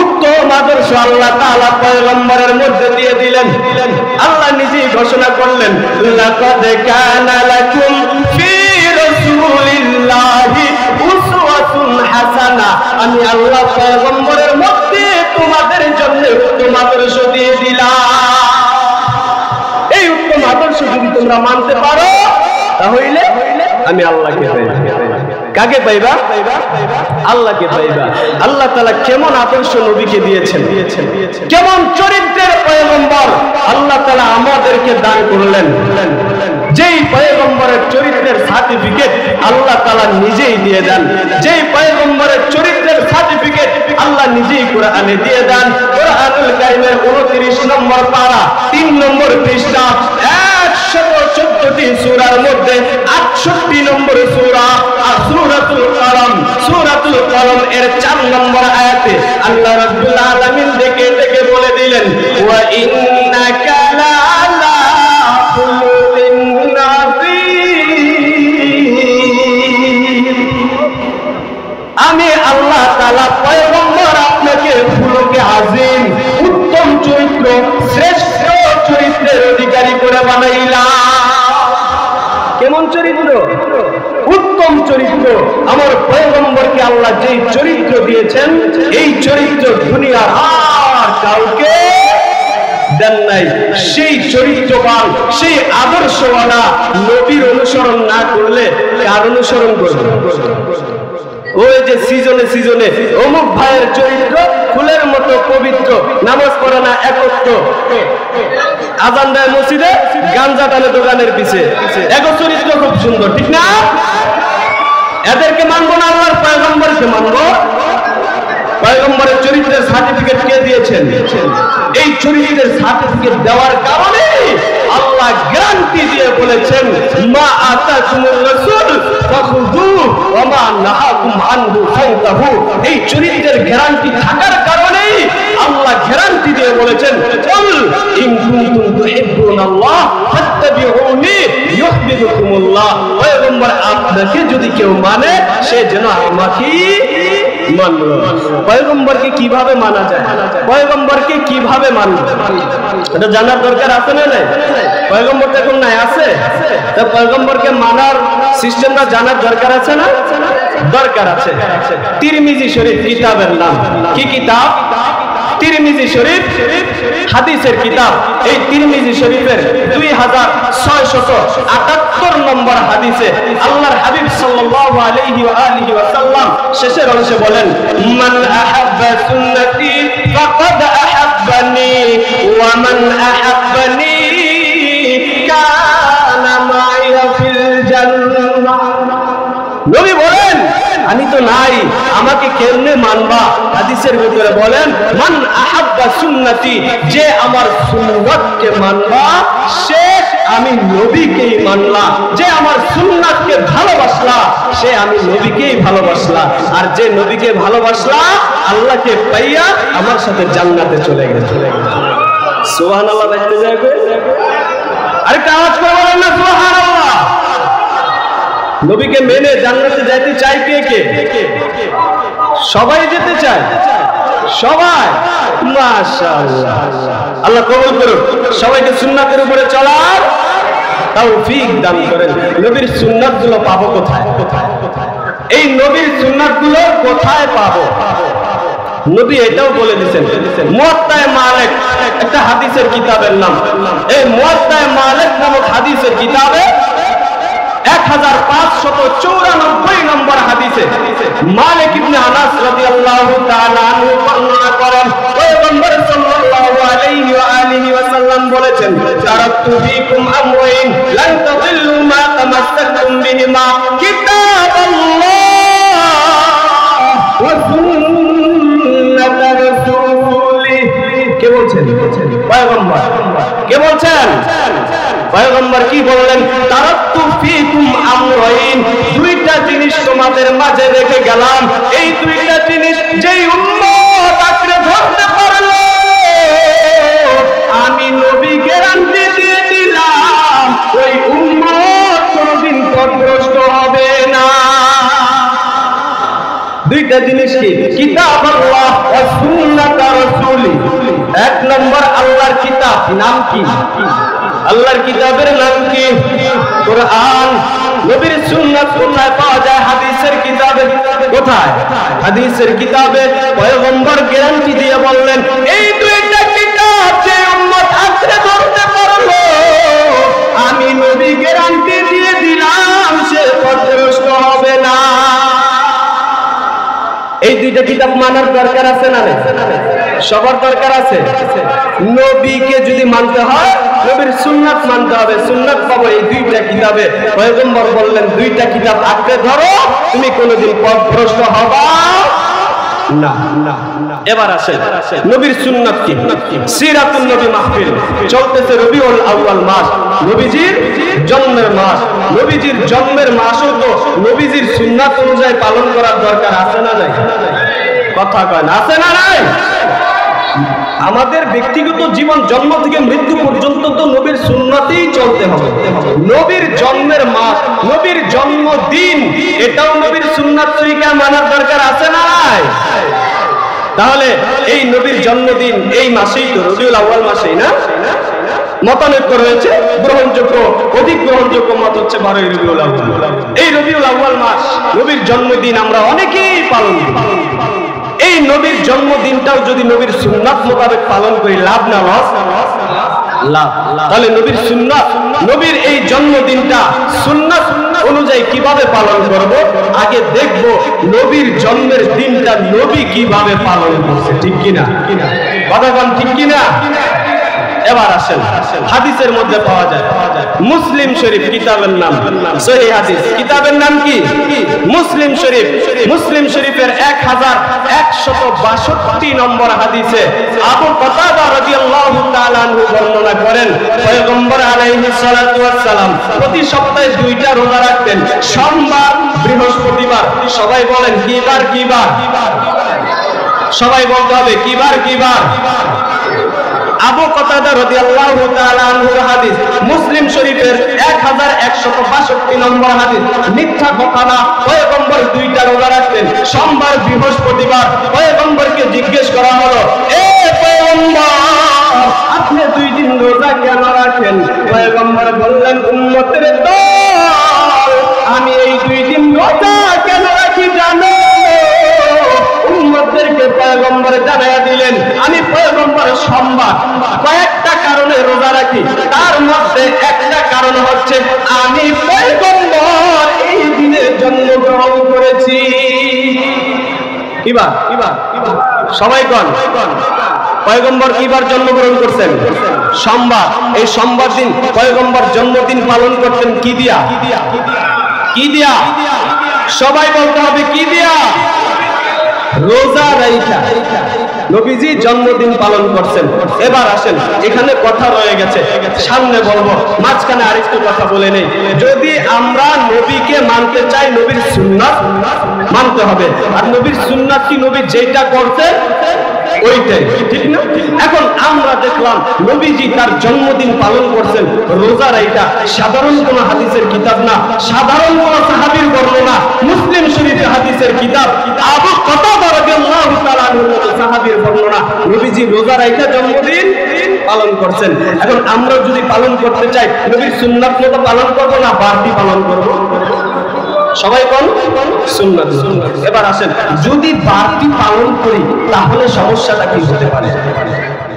উত্তম আদর্শ আল্লাহ তাআলা পয়গম্বরের মধ্যে দিয়ে দিলেন। আল্লাহ নিজেই ঘোষণা করলেন, লাকাদ কানা লাকুম ফি রাসূলিল্লাহি উসওয়াতুন হাসানাহ, আমি আল্লাহ পয়গম্বরের মধ্যে তোমাদের জন্য উত্তম আদর্শ দিয়ে দিলাম। এই উত্তম আদর্শ যদি তোমরা মানতে পারো তাহলে আমি আল্লাহকে পেয়ে কাকে পাইবা? আল্লাহকে পাইবা। আল্লাহ তাআলা কেমন আদর্শ নবীকে দিয়েছেন, কেমন চরিত্রের পয়গম্বর আল্লাহ তাআলা আমাদেরকে দান করলেন, যেই পয়গম্বরের চরিত্রের সার্টিফিকেট আল্লাহ তাআলা নিজেই দিয়ে দেন, যেই পয়গম্বরের চরিত্রের সার্টিফিকেট আল্লাহ নিজেই কোরআনে দিয়ে দেন। কোরআনুল কারীমের 29 নম্বর পারা 3 নম্বর পৃষ্ঠা 114টি সূরার মধ্যে 68 নম্বর সূরা আর সূরাতুল কলম, সূরাতুল কলম এর 4 নম্বর আয়াতে আল্লাহ রাব্বুল আলামিন ডেকে ডেকে বলে দিলেন, ওয়া ইন্নাকা লাআলা খুলুকিন নাযীর। আমি আল্লাহ তাআলা পয়গম্বর আপনাকে খুলুকে আযীম, উত্তম চরিত্র, শ্রেষ্ঠ চরিত্রের অধিকারী করে বানাইলাম। কেমন চরিত্র? উত্তম চরিত্র। আমার পয়গম্বরকে আল্লাহ যেই চরিত্র দিয়েছেন এই চরিত্র দুনিয়ার আর কাউকে দেন নাই। সেই চরিত্রবান, সেই আদর্শওয়ালা নবীর অনুসরণ না করলে কার অনুসরণ করবে? ওই যে সিজনে সিজনে অমুক ভাইয়ের চরিত্র ফুলের মতো পবিত্র, নামাজ পড়ে না একত্র, আজান দেয় মসজিদে, গাঞ্জা টানে দোকানের পিছে, এক চরিত্র খুব সুন্দর, ঠিক না? এদেরকে মানবো না, আল্লাহর পয়গম্বরকে মানবো। পয়গম্বরের চরিত্রের সার্টিফিকেট কে দিয়েছেন? এই চরিত্রের সার্টিফিকেট দেওয়ার কারণে আল্লাহ গ্যারান্টি দিয়ে বলেছেন, মা আতাকুমুর রাসূল ফাখুযুহু ওয়া মা নাহাকুম আনহু ফান্তাহু। এই চরিত্রের গ্যারান্টি থাকার কারণেই আল্লাহ গ্যারান্টি দিয়ে বলেছেন, কুল ইন কুনতুম তুহিব্বুনাল্লাহ ফাত্তাবিউনি ইউহিব্বুকুমুল্লাহ। পয়গম্বর আপনাকে যদি কেউ মানে সে যেন আমাকেই মানলো। পয়গম্বরকে কিভাবে মানা যায়? পয়গম্বরকে কিভাবে মানবো এটা জানার দরকার আছে না নাই? পয়গম্বর এখন নাই, আছে। তা পয়গম্বরকে মানার সিস্টেমটা জানার দরকার আছে না? দরকার আছে। তিরমিজি শরীফ কিতাবের নাম কি? কিতাব তিরমিজি শরীফ, হাদিসের কিতাব। এই তিরমিজি শরীফের 2678 নম্বর হাদিসে আল্লাহর হাবিব সাল্লাল্লাহু আলাইহি ওয়া আলিহি ওয়াসাল্লাম শেষের অংশে বলেন, মান আহাব্বা সুন্নতি ফাকাদ আহাব্বানি ওয়া মান আহাব্বানি কানা মাইয়া ফিল জান্নাহ। নবী বলেন, আমি তো নাই, আমাকে কেমনে মানবা? হাদিসের ভিতরে বলেন, মান আহাব্বা সুন্নতি, যে আমার সুন্নাতকে মানবা সে আমি নবীকেই মানলা। যে আমার সুন্নাতকে ভালোবাসলা সে আমি নবীকেই ভালোবাসলা। আর যে নবীকে ভালোবাসলা আল্লাহকে পাইয়া আমার সাথে জান্নাতে চলে গেছে। সুবহানাল্লাহ দেখতে যাবে। আরেকটা আওয়াজ করে বলেন না সুবহানাল্লাহ। নবীকে মেনে জান্নাতে যাইতে চাই কে কে? সবাই যেতে চায়, সবাই। মাশাআল্লাহ, আল্লাহ কবুল করুন। সবাইকে সুন্নাতের উপরে চলার তৌফিক দান করেন। নবীর সুন্নাতগুলো পাবো কোথায়? এই নবীর সুন্নাতগুলো কোথায় পাবো? নবী এটাও বলে দিয়েছেন। মুয়াত্তায়ে মালিক একটা হাদিসের কিতাবের নাম। এই মুয়াত্তায়ে মালিক নামক হাদিসের কিতাবে 1594 নম্বর হাদিসে মালিক ইবনে আনাস রাদিয়াল্লাহু তাআলা আনহু বর্ণনা করেন, পয়গম্বর সাল্লাল্লাহু আলাইহি ওয়া আলিহি ওয়াসাল্লাম বলেছেন, তারাকতু ফীকুম আমরাইন লান তাদিল্লু মা তামাসসাকতুম বিহিমা, কিতাবাল্লাহ ওয়া সুন্নাত রাসূলি। কে বলছেন? পয়গম্বর। কে বলছেন? পয়গম্বর কি বললেন? তারাকতু ফীকুম আমরাইন, দুইটা জিনিস তোমাদের মাঝে রেখে গেলাম। এই দুইটা জিনিস যেই উম্মত আঁকড়ে ধরতে পারলো আমি নবী গ্যারান্টি দিয়ে দিলাম ওই উম্মত কোনদিন পথভ্রষ্ট হবে না। দুইটা জিনিস কি? কিতাবাল্লাহ ওয়া সুন্নাত রাসূলি। এক নম্বর আল্লাহর কিতাব, নাম কি? আল্লাহর কিতাবের নাম কি? কোরআন। নবীর সুন্নাত কোথায় পাওয়া যায়? হাদিসের কিতাবে। কোথায়? হাদিসের কিতাবে। পয়গম্বর গ্যারান্টি দিয়ে বললেন, এই দুইটা কিতাব যে উম্মত আঁকড়ে ধরতে পারলো আমি নবী গ্যারান্টি দিয়ে দিলাম সে পথভ্রষ্ট হবে না। তিনটা কিতাব মানার দরকার আছে না নেই? সবার দরকার আছে। নবীকে যদি মানতে হয় নবীর সুন্নাত মানতে হবে। সুন্নাত পাবো এই দুইটা কিতাবে। পয়গম্বর বললেন দুইটা কিতাব আঁকড়ে ধরো, তুমি কোনোদিন পথভ্রষ্ট হবা না। এবার আসেন নবীর সুন্নাত কি? সিরাতুন নবী মাহফিল চলতেছে রবিউল আউয়াল মাস, নবীজির জন্মের মাস। নবীজির জন্মের মাসও তো নবীজির সুন্নাত অনুযায়ী পালন করার দরকার আছে না নাই? কথা কয় না, আছে না নাই? আমাদের ব্যক্তিগত জীবন জন্ম থেকে মৃত্যু পর্যন্ত তো নবীর সুন্নাতেই চলতে হবে। নবীর জন্মের মাস, নবীর জন্মদিন, এটাও নবীর সুন্নাত তরিকা মানার দরকার আছে না নাই? তাহলে এই নবীর জন্মদিন এই মাসেই তো, রবিউল আউয়াল মাসেই না? মতানৈক্য রয়েছে, গ্রহণযোগ্য অধিক গ্রহণযোগ্য মত হচ্ছে 12ই রবিউল আউয়াল। এই রবিউল আউয়াল মাস নবীর জন্মদিন আমরা অনেকেই পালন করি। এই নবীর জন্মদিনটাও যদি নবীর সুন্নাত মোতাবেক পালন করি, লাভ না লস? লাভ। তাহলে নবীর সুন্নাত, নবীর এই জন্মদিনটা সুন্নাত অনুযায়ী কিভাবে পালন করব? আগে দেখব নবীর জন্মের দিনটা নবী কিভাবে পালন করছে, ঠিক কিনা? কথা বলেন ঠিক কিনা? এবার আসেন হাদিসের মধ্যে পাওয়া যায় মুসলিম শরীফ কিতাবের নাম সহিহ হাদিস, কিতাবের নাম কি? মুসলিম শরীফ। মুসলিম শরীফের 1162 নম্বর হাদিসে আবু কাতাদা রাদিয়াল্লাহু তাআলা আনহু বর্ণনা করেন পয়গম্বর আলাইহিস সালাতু ওয়াস সালাম প্রতি সপ্তাহে দুইটা রোজা রাখতেন, সোমবার বৃহস্পতিবার। সবাই বলেন কি বার কি বার? সবাই বলতে হবে কি বার কি বার? আবু কাতাদা রাদিয়াল্লাহু তাআলা আনহুর হাদিস, মুসলিম শরীফের 1162 নম্বর হাদিস। মিথ্যা কথা না, পয়গম্বর দুইটা রোজা রাখতেন, সোমবার বৃহস্পতিবার। পয়গম্বরকে জিজ্ঞেস করা হলো, এ পয়গম্বর আপনি দুই দিন রোজা কেন রাখেন? পয়গম্বর বললেন, উম্মতের দল, আমি এই দুই দিন রোজা কেন রাখি জানো? উম্মতদেরকে পয়গম্বর জানায়া দিলেন, আমি পয়গম্বর সোমবার কয়েকটা কারণে রোজা রাখি, তার মধ্যে একটা কারণ হচ্ছে আমি পয়গম্বর এই দিনে জন্মগ্রহণ করেছি। কিবার সবাই কোন পয়গম্বর কিবার জন্মগ্রহণ করছেন? সোমবার। এই সোমবার দিন পয়গম্বর জন্মদিন পালন করতেন কি দিয়া? কি দিয়া? সবাই বলতে হবে কি দিয়া? রোজা রাইখা নবীজি জন্মদিন পালন করছেন। এবার আসেন, এখানে কথা রয়ে গেছে, সামনে বলবো, মাঝখানে আরেকটু কথা বলে নেই। যদি আমরা নবীকে মানতে চাই, নবীর সুন্নাত মানতে হবে। আর নবীর সুন্নাত কি? নবী যেটা করতে ওইটাই, ঠিক না? এখন আমরা দেখলাম নবীজি তার জন্মদিন পালন করছেন রোজা রাইখা। সাধারণ কোন হাদিসের কিতাব না, সাধারণ কোন সাহাবীর বর্ণনা, মুসলিম শরীফের হাদিসের কিতাব আবু কাতাদা রাদিয়াল্লাহু তাআলা আনহু সাহাবীর বর্ণনা, নবীজি রোজা রাইখা জন্মদিন পালন করছেন। এখন আমরা যদি পালন করতে চাই, নবীর সুন্নাত মতো পালন করব না বাড়তি পালন করব? সবাই কোন সুন্নাত। এবার আসেন, যদি বাড়তি পালন করি তাহলে সমস্যাটা কি হতে পারে?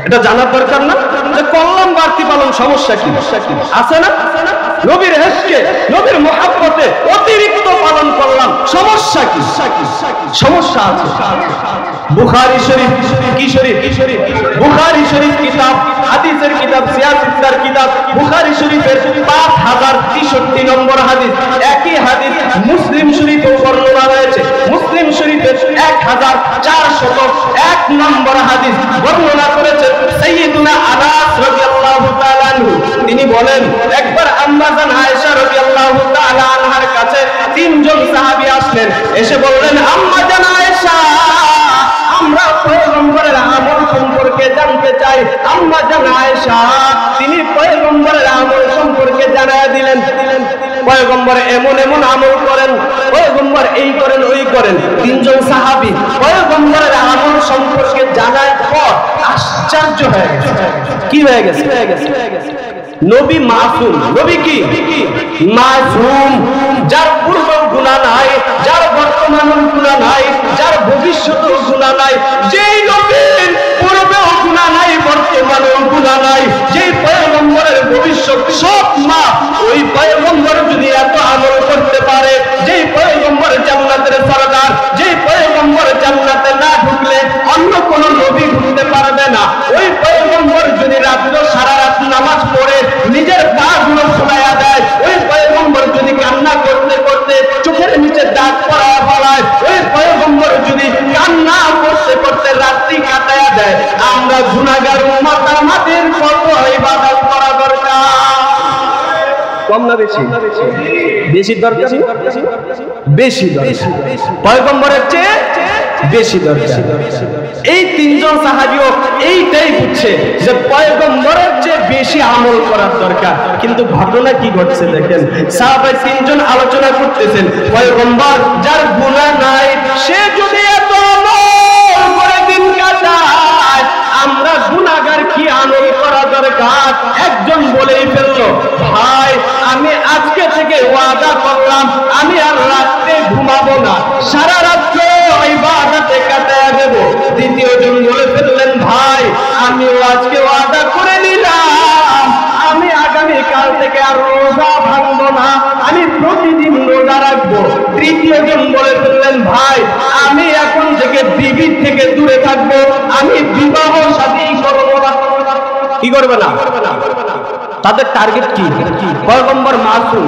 এটা জানার দরকার না? যে করলাম বাড়তি পালন, সমস্যা কি আছে না? নবীর হেসকে, নবীর মুহাব্বতে অতিরিক্ত পালন করলাম, সমস্যা কি? সমস্যা আছে। বুখারী শরীফ, কি শরীফ? বুখারী শরীফ কিতাব, হাদিসের কিতাব, সিয়াসিত্তার কিতাব, বুখারী শরীফের 5063 নম্বর হাদিস। একই হাদিস মুসলিম শরীফে বর্ণনা রয়েছে। মুসলিম শরীফের 1401 নম্বর হাদিস বর্ণনা করেছেন সাইয়্যিদুনা আনাস রাদিয়াল্লাহু তাআলা আনহু। তিনি বলেন, একবার আম্মা জান আয়েশা রাদিয়াল্লাহু তাআলা আনহার কাছে তিনজন সাহাবী আসলেন, এসে বললেন, আম্মা জান আয়েশা, আমরা পয়গম্বরের আমল সম্পর্কে জানতে চাই। আম্মা জান আয়েশা তিনি পয়গম্বরের আমল সম্পর্কে জানায়া দিলেন। পয়গম্বর এমন এমন আমল করেন, পয়গম্বর এই করেন ওই করেন। তিনজন সাহাবী পয়গম্বরের আমল সম্পর্কে জানার পর আশ্চর্য হয়ে গেছে। কি হয়ে গেছে? নবী মাসুম। নবী কি? মাসুম, যার পূর্বেও গুনাহ নাই, যার বর্তমানেও গুনাহ নাই, যার ভবিষ্যতেও গুনাহ নাই। যেই নবীর পূর্বেও গুনাহ নাই, বর্তমানেও গুনাহ নাই, যেই পয়গম্বরের ভবিষ্যৎ সব মাফ, ওই পয়গম্বর যদি এত আমল করতে পারে, যেই পয়গম্বর জান্নাতের সরদার, যেই পয়গম্বর জান্নাতে কম না বেশি? বেশি দরকার, বেশি দরকার, পয়গম্বরের চেয়ে বেশি দরকার। এই তিনজন সাহাবীও এইটাই বুঝছে যে পয়গম্বরের চেয়ে বেশি আমল করার দরকার। কিন্তু ঘটনা কি ঘটছে দেখেন, সাহাবা তিনজন আলোচনা করতেছেন, পয়গম্বর যার গুনাহ নাই সে যদি এত আমল করে দিন কাটায়, আমরা গুনাহগার কি আমল করা দরকার? একজন বলেই ফেললো, ভাই আমি আজকে থেকে ওয়াদা করলাম আমি আর রাতে ঘুমাবো না, সারা রাত্র ইবাদতে কাটায় দেব। দ্বিতীয় জন বলে ফেললেন, ভাই আমি আজকে ওয়াদা করে নিলাম আমি আগামী কাল থেকে আর রোজা ভাঙবো না, আমি প্রতিদিন রোজা রাখবো। তৃতীয় জন বলে ফেললেন, ভাই আমি এখন থেকে বিবি থেকে দূরে থাকবো, আমি বিবাহ শাদী করবো না। কি করবে না? তাদের টার্গেট কি? পয়গম্বর মাসুম,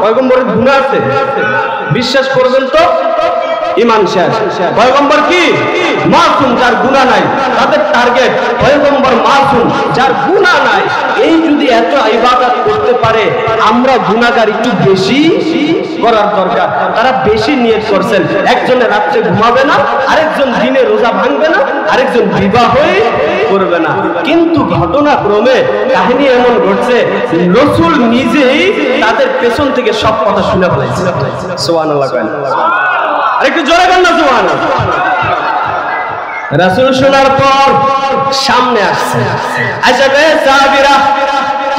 পয়গম্বরের গুনাহ আছে, বিশ্বাস করবেন তো ঈমান শেষ। পয়গম্বর কি? মাসুম, যার গুনাহ নাই। তাদের টার্গেট পয়গম্বর মাসুম, যার গুনাহ নাই। এই যদি এত ইবাদত করতে পারে, আমরা গুনাহগার একটু বেশি করার দরকার। তারা বেশি নিয়ত করছেন, একজনে রাত্রে ঘুমাবে না, আরেকজন দিনে রোজা ভাঙবে না, আরেকজন বিবাহই করবে না। কিন্তু ঘটনাক্রমে কাহিনী এমন ঘটছে, রাসূল নিজেই তাদের পেছন থেকে সব কথা শুনে ফেলেছে। সুবহানাল্লাহ। আরেকটু জোরে বলেন না সুবহানাল্লাহ। রাসূল শোনার পর সামনে আসছে, আচ্ছা বে সাহাবীরা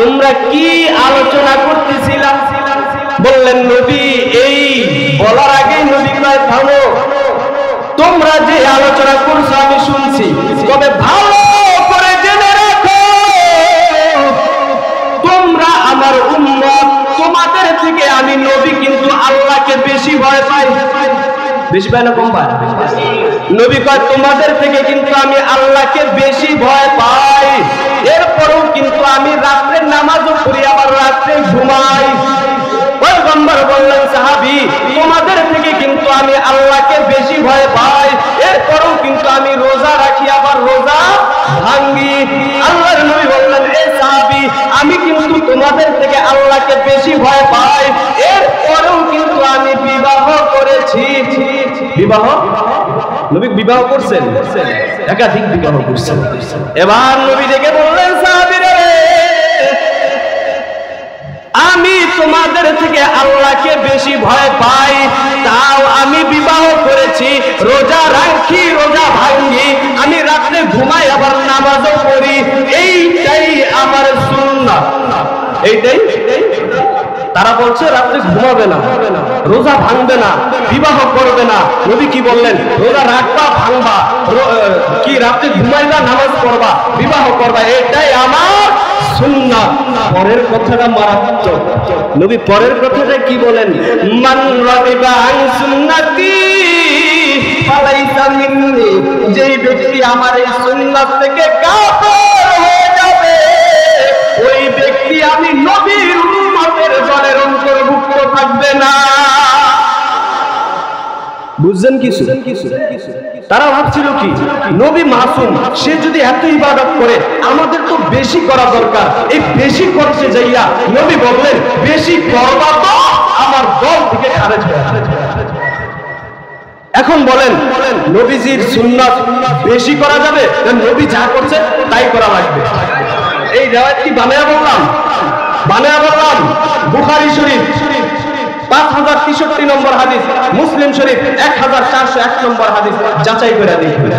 তোমরা কি আলোচনা করতেছিলা? বললেন, নবী এই বলার আগেই নবী কয়, থামো, তোমরা যে আলোচনা করছো আমি শুনছি, তবে ভালো করে জেনে রাখো তোমরা আমার উম্মত, তোমাদের থেকে আমি নবী কিন্তু আল্লাহকে বেশি ভয় পাই। বেশি পায় না কম পায়? নবী কয় তোমাদের থেকে কিন্তু আমি আল্লাহকে বেশি ভয় পাই, এরপরেও কিন্তু আমি রাত্রে নামাজও পড়ি, আবার রাত্রে ঘুমাই। পয়গম্বর বললেন, সাহাবী তোমাদের থেকে কিন্তু আমি আল্লাহকে বেশি ভয় পাই, এরপরেও কিন্তু আমি রোজা রাখি, আবার রোজা ভাঙ্গি। আল্লাহর নবী বললেন, এ সাহাবী আমি কিন্তু তোমাদের থেকে আল্লাহকে বেশি ভয় পাই, এরপরেও কিন্তু আমি বিবাহ করেছি। বিবাহ? নবী বিবাহ করছেন, একাধিক বিবাহ করছেন। এবার নবী ডেকে বললেন, সাহাবীরা আমি তোমাদের থেকে আল্লাহকে বেশি ভয় পাই, তাও আমি বিবাহ করেছি, রোজা রাখি, রোজা ভাঙি, আমি রাত্রে ঘুমাই, আবার নামাজও পড়ি, এইটাই আমার সুন্নাত। এইটাই। তারা বলছে রাত্রে ঘুমাবে না, রোজা ভাঙবে না, বিবাহ করবে না। নবী কি বললেন? রোজা রাখবা, ভাঙবা, কি রাত্রে ঘুমাইবা, নামাজ পড়বা, বিবাহ করবা, এটাই আমার সুন্নাত। পরের কথাটা মারাত্মক। নবী পরের কথাটা কি বলেন? মান রাগিবা আন সুন্নতি ফালাইসা মিন্নি, যেই ব্যক্তি আমার এই সুন্নাত থেকে কাফের হয়ে যাবে, ওই ব্যক্তি আমি নবীর উম্মতের দলের অন্তর্ভুক্ত থাকবে না। বুঝছেন কিছু? তারা ভাবছিল কি, নবী মাসুম, সে যদি এত ইবাদত করে আমাদের তো বেশি করা দরকার। এই বেশি করতে যাইয়া নবী বললেন, বেশি করবা তো আমার দল থেকে খারেজ হয়ে যাবে। এখন বলেন, নবীজির সুন্নাত বেশি করা যাবে না নবী যা করছে তাই করা লাগবে? এই রিওয়ায়াত কি বানায়া বললাম? বানায়া বললাম? বুখারী শরীফ 5063 নম্বর হাদিস, মুসলিম শরীফ 1401 নম্বর হাদিস, যাচাই করে দেখুন।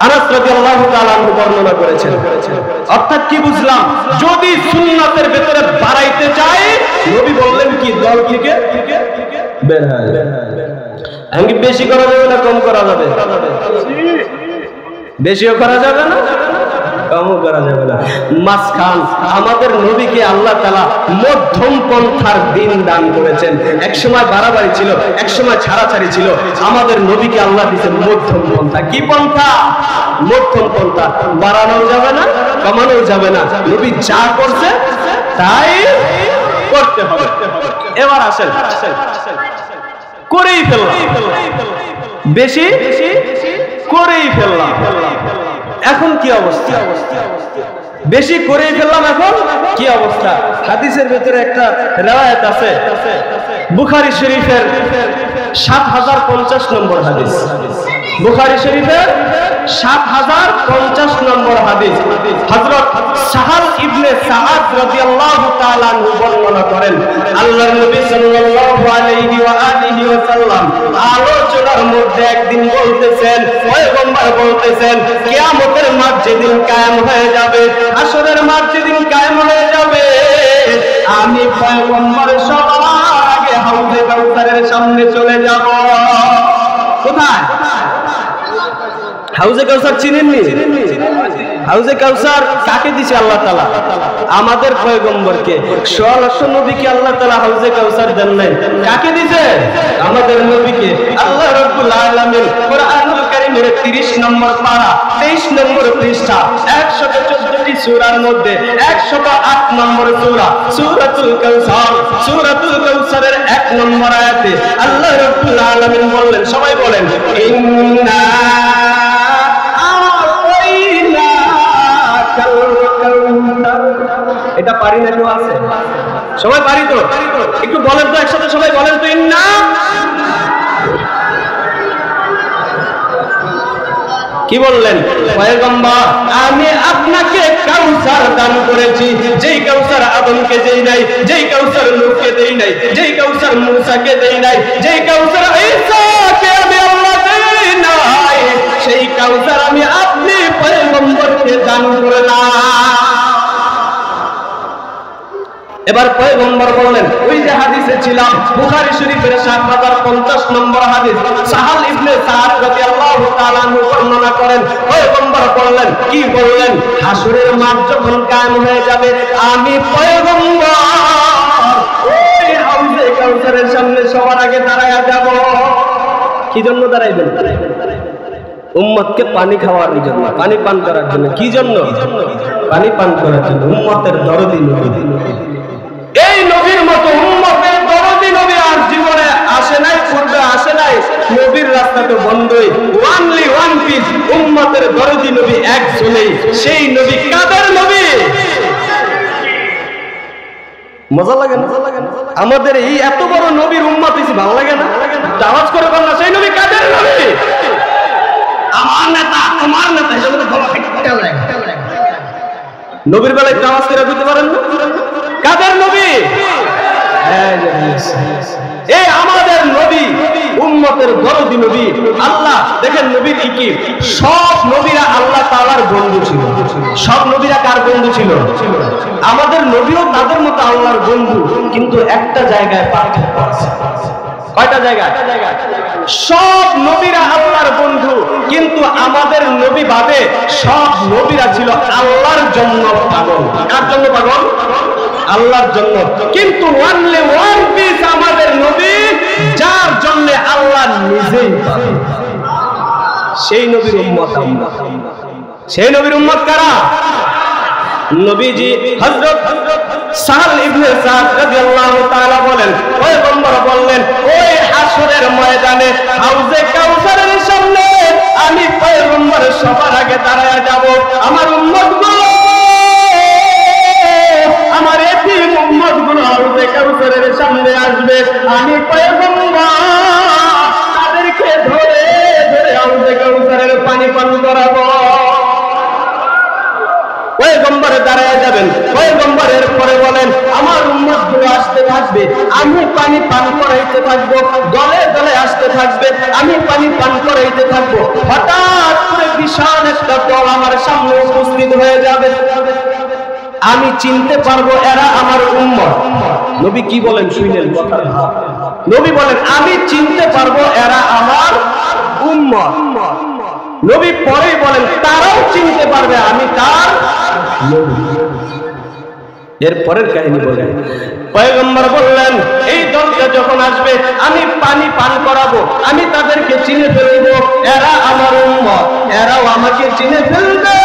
আনাস রাদিয়াল্লাহু তাআলা আনহু বর্ণনা করেছেন। অর্থাৎ কি বুঝলাম? যদি সুন্নাতের ভিতরে বাড়াইতে চাই, নবী বললেন কি, দল থেকে বের হয়। আমি বেশি করা যাবে না কম করা যাবে? বেশিও করা যাবে না, কমও করা যাবে না, মাঝখান। আমাদের নবীকে আল্লাহ তাআলা মধ্যম পন্থার দিন দান করেছেন। এক সময় বাড়াবাড়ি ছিল, এক সময় ছাড়াছাড়ি ছিল। আমাদের নবীকে আল্লাহ দিয়েছেন মধ্যম পন্থা। কি পন্থা? মধ্যম পন্থা। বাড়ানো যাবে না, কমানো যাবে না। নবী যা করছে তাই করতে হবে। এবার আসেন, করেই ফেললাম, বেশি করেই ফেললাম, এখন কি অবস্থা? বেশি করেই ফেললাম, এখন কি অবস্থা? হাদিসের ভেতরে একটা রিওয়ায়াত আছে, বুখারী শরীফের 7050 নম্বর হাদিস, বুখারী শরীফের 7050 নম্বর হাদিস। হযরত সাহাল ইবনে সাআদ রাদিয়াল্লাহু তাআলা আনহু বর্ণনা করেন, আল্লাহর নবী সাল্লাল্লাহু আলাইহি ওয়া আলিহি ওয়াসাল্লাম আলোচনার মধ্যে একদিন বলতেছেন, পয়গম্বর বলতেছেন, কিয়ামতের মাঠ যেদিন কায়েম হয়ে যাবে, হাসরের মাঠ যেদিন কায়েম হয়ে যাবে, আমি পয়গম্বর সবার আগে হাউজে কাউসারের সামনে চলে যাব। কোথায়? হাউজে কাউসার চিনেননি? হাউজে কাউসার কাকে দিছে আল্লাহ তাআলা? আমাদের পয়গম্বরকে। 100 লক্ষ নবীকে আল্লাহ তাআলা হাউজে কাউসার দেন নাই, কাকে দিছে? আমাদের নবীকে। আল্লাহ রাব্বুল আলামিন কোরআনুল কারীমের 30 নম্বর পারা 23 নম্বর পৃষ্ঠা 114টি সূরার মধ্যে 108 নম্বর সূরা সূরাতুল কাউসার, সূরাতুল কাউসারের 1 নম্বর আয়াতে আল্লাহ রাব্বুল আলামিন বললেন, সবাই বলেন, ইন্না এটা পারি না কেউ আছে? সবাই পারি তো? একটু বলেন তো একসাথে, সবাই বলেন তো, ইন্না। কি বললেন পয়গম্বর? আমি আপনাকে কাউসার দান করেছি, যেই কাউসার আদমকে দেই নাই, যেই কাউসার নূহকে দেই নাই, যেই কাউসার মূসাকে দেই নাই, যেই কাউসার ঈসাকে আমি আল্লাহ দেই নাই, সেই কাউসার আমি আপনি পয়গম্বরকে দান করলাম। এবার পয়গম্বর বললেন, ওই যে হাদিসে ছিলাম, বুখারী শরীফের 7050 নম্বর হাদিস, সাহাল ইবনে সাআদ রাদিয়াল্লাহু তাআলা আনহু বর্ণনা করেন, পয়গম্বর বললেন, কি বললেন? হাসরের মাঠ যখন কায়েম হয়ে যাবে, আমি পয়গম্বর ওই হাউজে কাউসারের সামনে সবার আগে দাঁড়ায়া যাব। কি জন্য দাঁড়াইবেন? উম্মতকে পানি খাওয়ার জন্য, পানি পান করার জন্য। কি জন্য? পানি পান করার জন্য। উম্মতের দরদি নবী। এই নবীর মতো উম্মতের দরদি নবী আর জীবনে আসে নাই, পূর্বে আসে নাই। নবীর রাস্তা তো বন্ধই, ওয়ানলি ওয়ান পিস, উম্মতের দরদি নবী একজনই। সেই নবী কাদের নবী? মজা লাগে না? আমাদের এই এত বড় নবীর উম্মত হইছে, ভালো লাগে না? আওয়াজ করে বল না, সেই নবী কাদের নবী? আমার নেতা, তোমার নেতা, এসব তো গলা ফেটে লাগে। নবীর বেলায় আওয়াজ করে বুঝতে পারেন না? কাদের নবী? এই আমাদের নবী, উম্মতের দরদি নবী। আল্লাহ দেখেন নবীর কি, সব নবীরা আল্লাহ তাআলার বন্ধু ছিল। সব নবীরা কার বন্ধু ছিল? আমাদের নবীও তাদের মতো আল্লাহর বন্ধু, কিন্তু একটা জায়গায় পার্থক্য আছে। কয়টা জায়গায়? সব নবীরা আল্লাহর বন্ধু, কিন্তু আমাদের নবী বাদে সব নবীরা ছিল আল্লাহর জন্য পাগল। কার জন্য পাগল? আল্লাহর জন্য। কিন্তু ওয়ানলি ওয়ান পিস আমাদের নবী, যার জন্য আল্লাহ নিজেই পাগল। সেই নবীর উম্মত আমরা। সেই নবীর উম্মত কারা? নবীজি হযরত সাহাল ইবনে সাদ রাদিয়াল্লাহু তাআলা বলেন, পয়গম্বর বললেন, ওই হাসরের ময়দানে হাউজে কাউসারের সামনে আমি পয়গম্বর সবার আগে দাঁড়ায়া যাব। আমার উম্মতগুলো, আমার এতিম উম্মতগুলো হাউজে কাউসারের সামনে আসবে। আমি পয়গম্বর তাদেরকে ধরে ধরে হাউজে কাউসারের পানি পান করাবো। পয়গম্বরে দাঁড়ায় যাবেন। পয়গম্বরের পরে বলেন, আমার উম্মতগুলো আসতে থাকবে, আমি পানি পান করাইতে থাকবো, দলে দলে আসতে থাকবে, আমি পানি পান করাইতে থাকবো। হঠাৎ করে বিশাল একটা দল আমার সামনে উপস্থিত হয়ে যাবে। আমি চিনতে পারবো এরা আমার উম্মত। নবী কি বলেন শুনলেন কথা? নবী বলেন, আমি চিনতে পারবো এরা আমার উম্মত। নবী পরেই বলেন, তারাও চিনতে পারবে আমি তার নবী। এর পরের কাহিনী বলেন, পয়গম্বর বললেন, এই দলটা যখন আসবে আমি পানি পান করাবো, আমি তাদেরকে চিনে ফেলবো, এরা আমার উম্মত, এরাও আমাকে চিনে ফেলবে।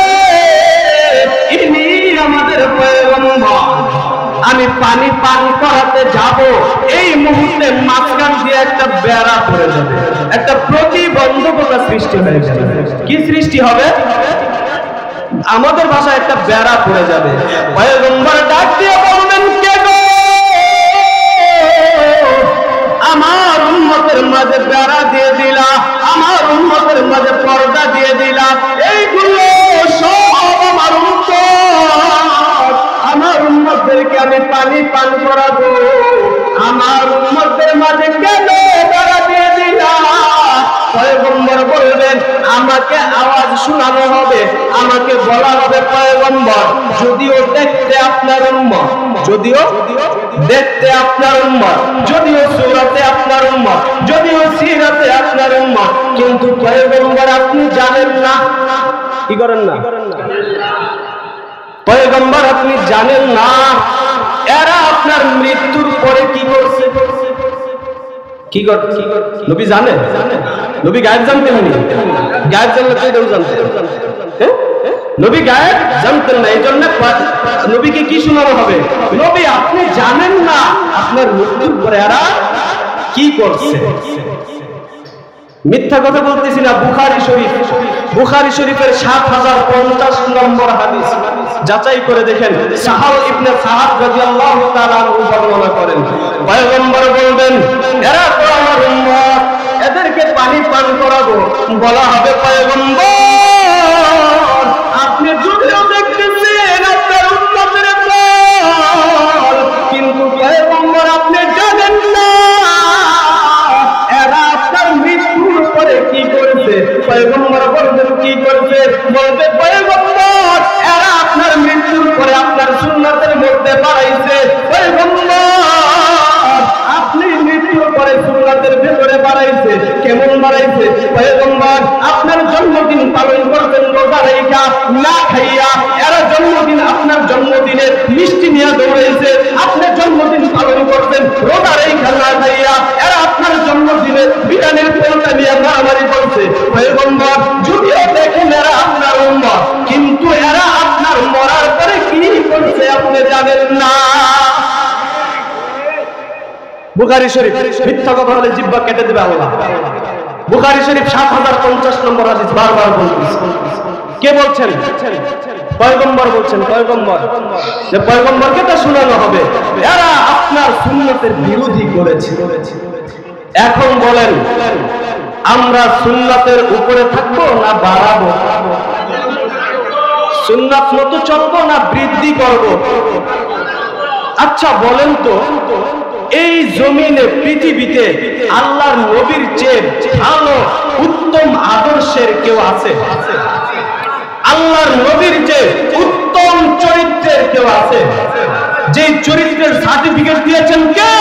ইনি আমাদের পয়গম্বর। আমি পানি পান করাতে যাব, এই মুহূর্তে মাঝখান দিয়ে একটা বেড়া পড়ে যাবে, একটা প্রতিবন্ধকতা সৃষ্টি হয়ে যাবে। কি সৃষ্টি হবে? আমাদের ভাষায় একটা বেড়া পড়ে যাবে। পয়গম্বর ডাক দিয়ে বলবেন, কে গো? আমার উম্মতের মাঝে বেড়া দিয়ে দিলা, আমার উম্মতের মাঝে পর্দা দিয়ে দিলা, এইগুলো সব আমার উম্মত, আমার উম্মতদেরকে আমি পানি পান করাবো, আমার উম্মতের মাঝে কেন বেড়া দিয়ে দিলা? পয়গম্বর বলবেন, আমাকে আওয়াজ শোনানো হবে, আমাকে বলা হবে, পয়গম্বর যদিও দেখতে আপনার উম্মত, যদিও দেখতে আপনার উম্মত, যদিও সূরাতে আপনার উম্মত, যদিও সিরাতে আপনার উম্মত, কিন্তু পয়গম্বর আপনি জানেন না। কি করেন না? পয়গম্বর আপনি জানেন না এরা আপনার মৃত্যুর পরে কি করছে। কি করছে নবী জানেন? নবী গায়েব জানতেন না? গায়েব জানলে তো এটাও জানতেন। নবী গায়েব জানতেন না, এই জন্য নবীকে কি শোনানো হবে? নবী আপনি জানেন না আপনার মৃত্যুর পরে এরা কি করছে। মিথ্যা কথা বলতেছি না। বুখারী শরীফের ৭০৫০ নম্বর হাদিস যাচাই করে দেখেন। সাহাল ইবনে সাহাব রাদিয়াল্লাহু তাআলা আনহু বর্ণনা করেন, পয়গম্বর বলবেন, এরা তো আমার উম্মত, এদেরকে পানি পান করাবো। বলা হবে, পয়গম্বর আপনি যদিও দেখতেছেন আপনার উম্মতের দল, কিন্তু পয়গম্বর আপনি জানেন না এরা আপনার মৃত্যুর পরে কি করেছে। পয়গম্বর বলবেন, কি করেছে? বলবে, পয়গম্বর এরা আপনার মৃত্যুর পরে আপনার সুন্নাতের মধ্যে বাড়াইছে। পয়গম্বর আপনি মৃত্যুর পরে সুন্নাতের ভেতরে বাড়াইছে। কেমন বাড়াইছে? পয়গম্বর আপনার জন্মদিন পালন করবেন রোজা রাইখা, না খাইয়া। এরা জন্মদিন, আপনার জন্মদিনে মিষ্টি নিয়ে দৌড়াইছে, আপনি জন্মদিন পালন করবেন রোজা রাইখা, না খাইয়া। এরা আপনার জন্মদিনে বিরিয়ানির পোলটা নিয়ে মারামারি করছে। পয়গম্বর যদিও দেখেন এরা আপনার উম্মত, কিন্তু এরা আপনার মরার পরে কি করছে আপনি জানেন না। বুখারী শরীফ। মিথ্যা কথা বলে জিহ্বা কেটে দেবে আল্লাহ। বুখারী শরীফ ৭০৫০ নম্বর হাদিস বারবার বলতেছি। কে বলছেন? পয়গম্বর বলছেন। পয়গম্বর, যে পয়গম্বরকে তা শোনানো হবে, এরা আপনার সুন্নতের বিরোধী করেছে। এখন বলেন, আমরা সুন্নাতের উপরে থাকবো না বাড়াবো? সুন্নাত মতো চলবো না বৃদ্ধি করব? আচ্ছা বলেন তো, এই জমিনে পৃথিবীতে আল্লাহর নবীর চেয়ে ভালো উত্তম আদর্শের কেউ আছে? আল্লাহর নবীর চেয়ে উত্তম চরিত্রের কেউ আছে? যে চরিত্রের সার্টিফিকেট দিয়েছেন কে?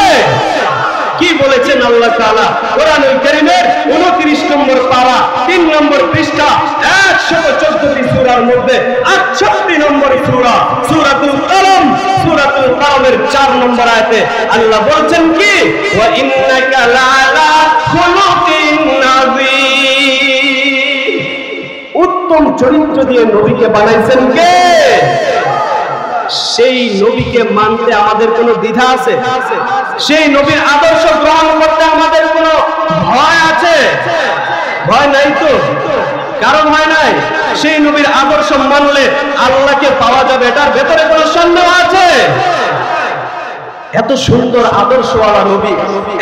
কি বলেছেন আল্লাহ তাআলা কোরআনুল কারীমের 29 নম্বর পারা 3 নম্বর পৃষ্ঠা 114টি সূরার মধ্যে 68 নম্বর সূরা সূরাতুল কলম, সূরাতুল কলমের 4 নম্বর আয়াতে আল্লাহ বলেন কি, ওয়া ইন্নাকা লাআলা খুলুকিন নাযীর। উত্তম চরিত্র দিয়ে নবীকে বানাইছেন কে? সেই নবীকে মানতে আমাদের কোনো দ্বিধা আছে? সেই নবীর আদর্শ গ্রহণ করতে আমাদের কোনো ভয় আছে? ভয় নাই তো। কারণ ভয় নাই। সেই নবীর আদর্শ মানলে আল্লাহকে পাওয়া যাবে, এটার ভেতরে কোনো সন্দেহ আছে? এত সুন্দর আদর্শওয়ালা নবী,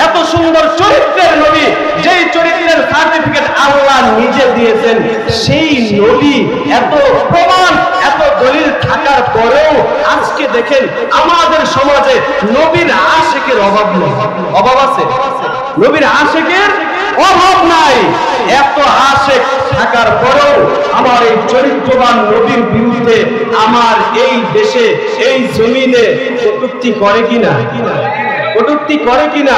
এত সুন্দর চরিত্রের নবী, যেই চরিত্রের সার্টিফিকেট আল্লাহ নিজে দিয়েছেন, সেই নবী এত প্রমাণ, এত দলিল থাকার পরেও আজকে দেখেন আমাদের সমাজে নবীর আশিকের অভাব নেই। অভাব আছে? নবীর আশিকের অভাব নাই। এত আশিক থাকার পরেও আমার এই চরিত্রবান নবীর বিরুদ্ধে আমার এই দেশে, এই জমিনে কটূক্তি করে কিনা? কটূক্তি করে কিনা?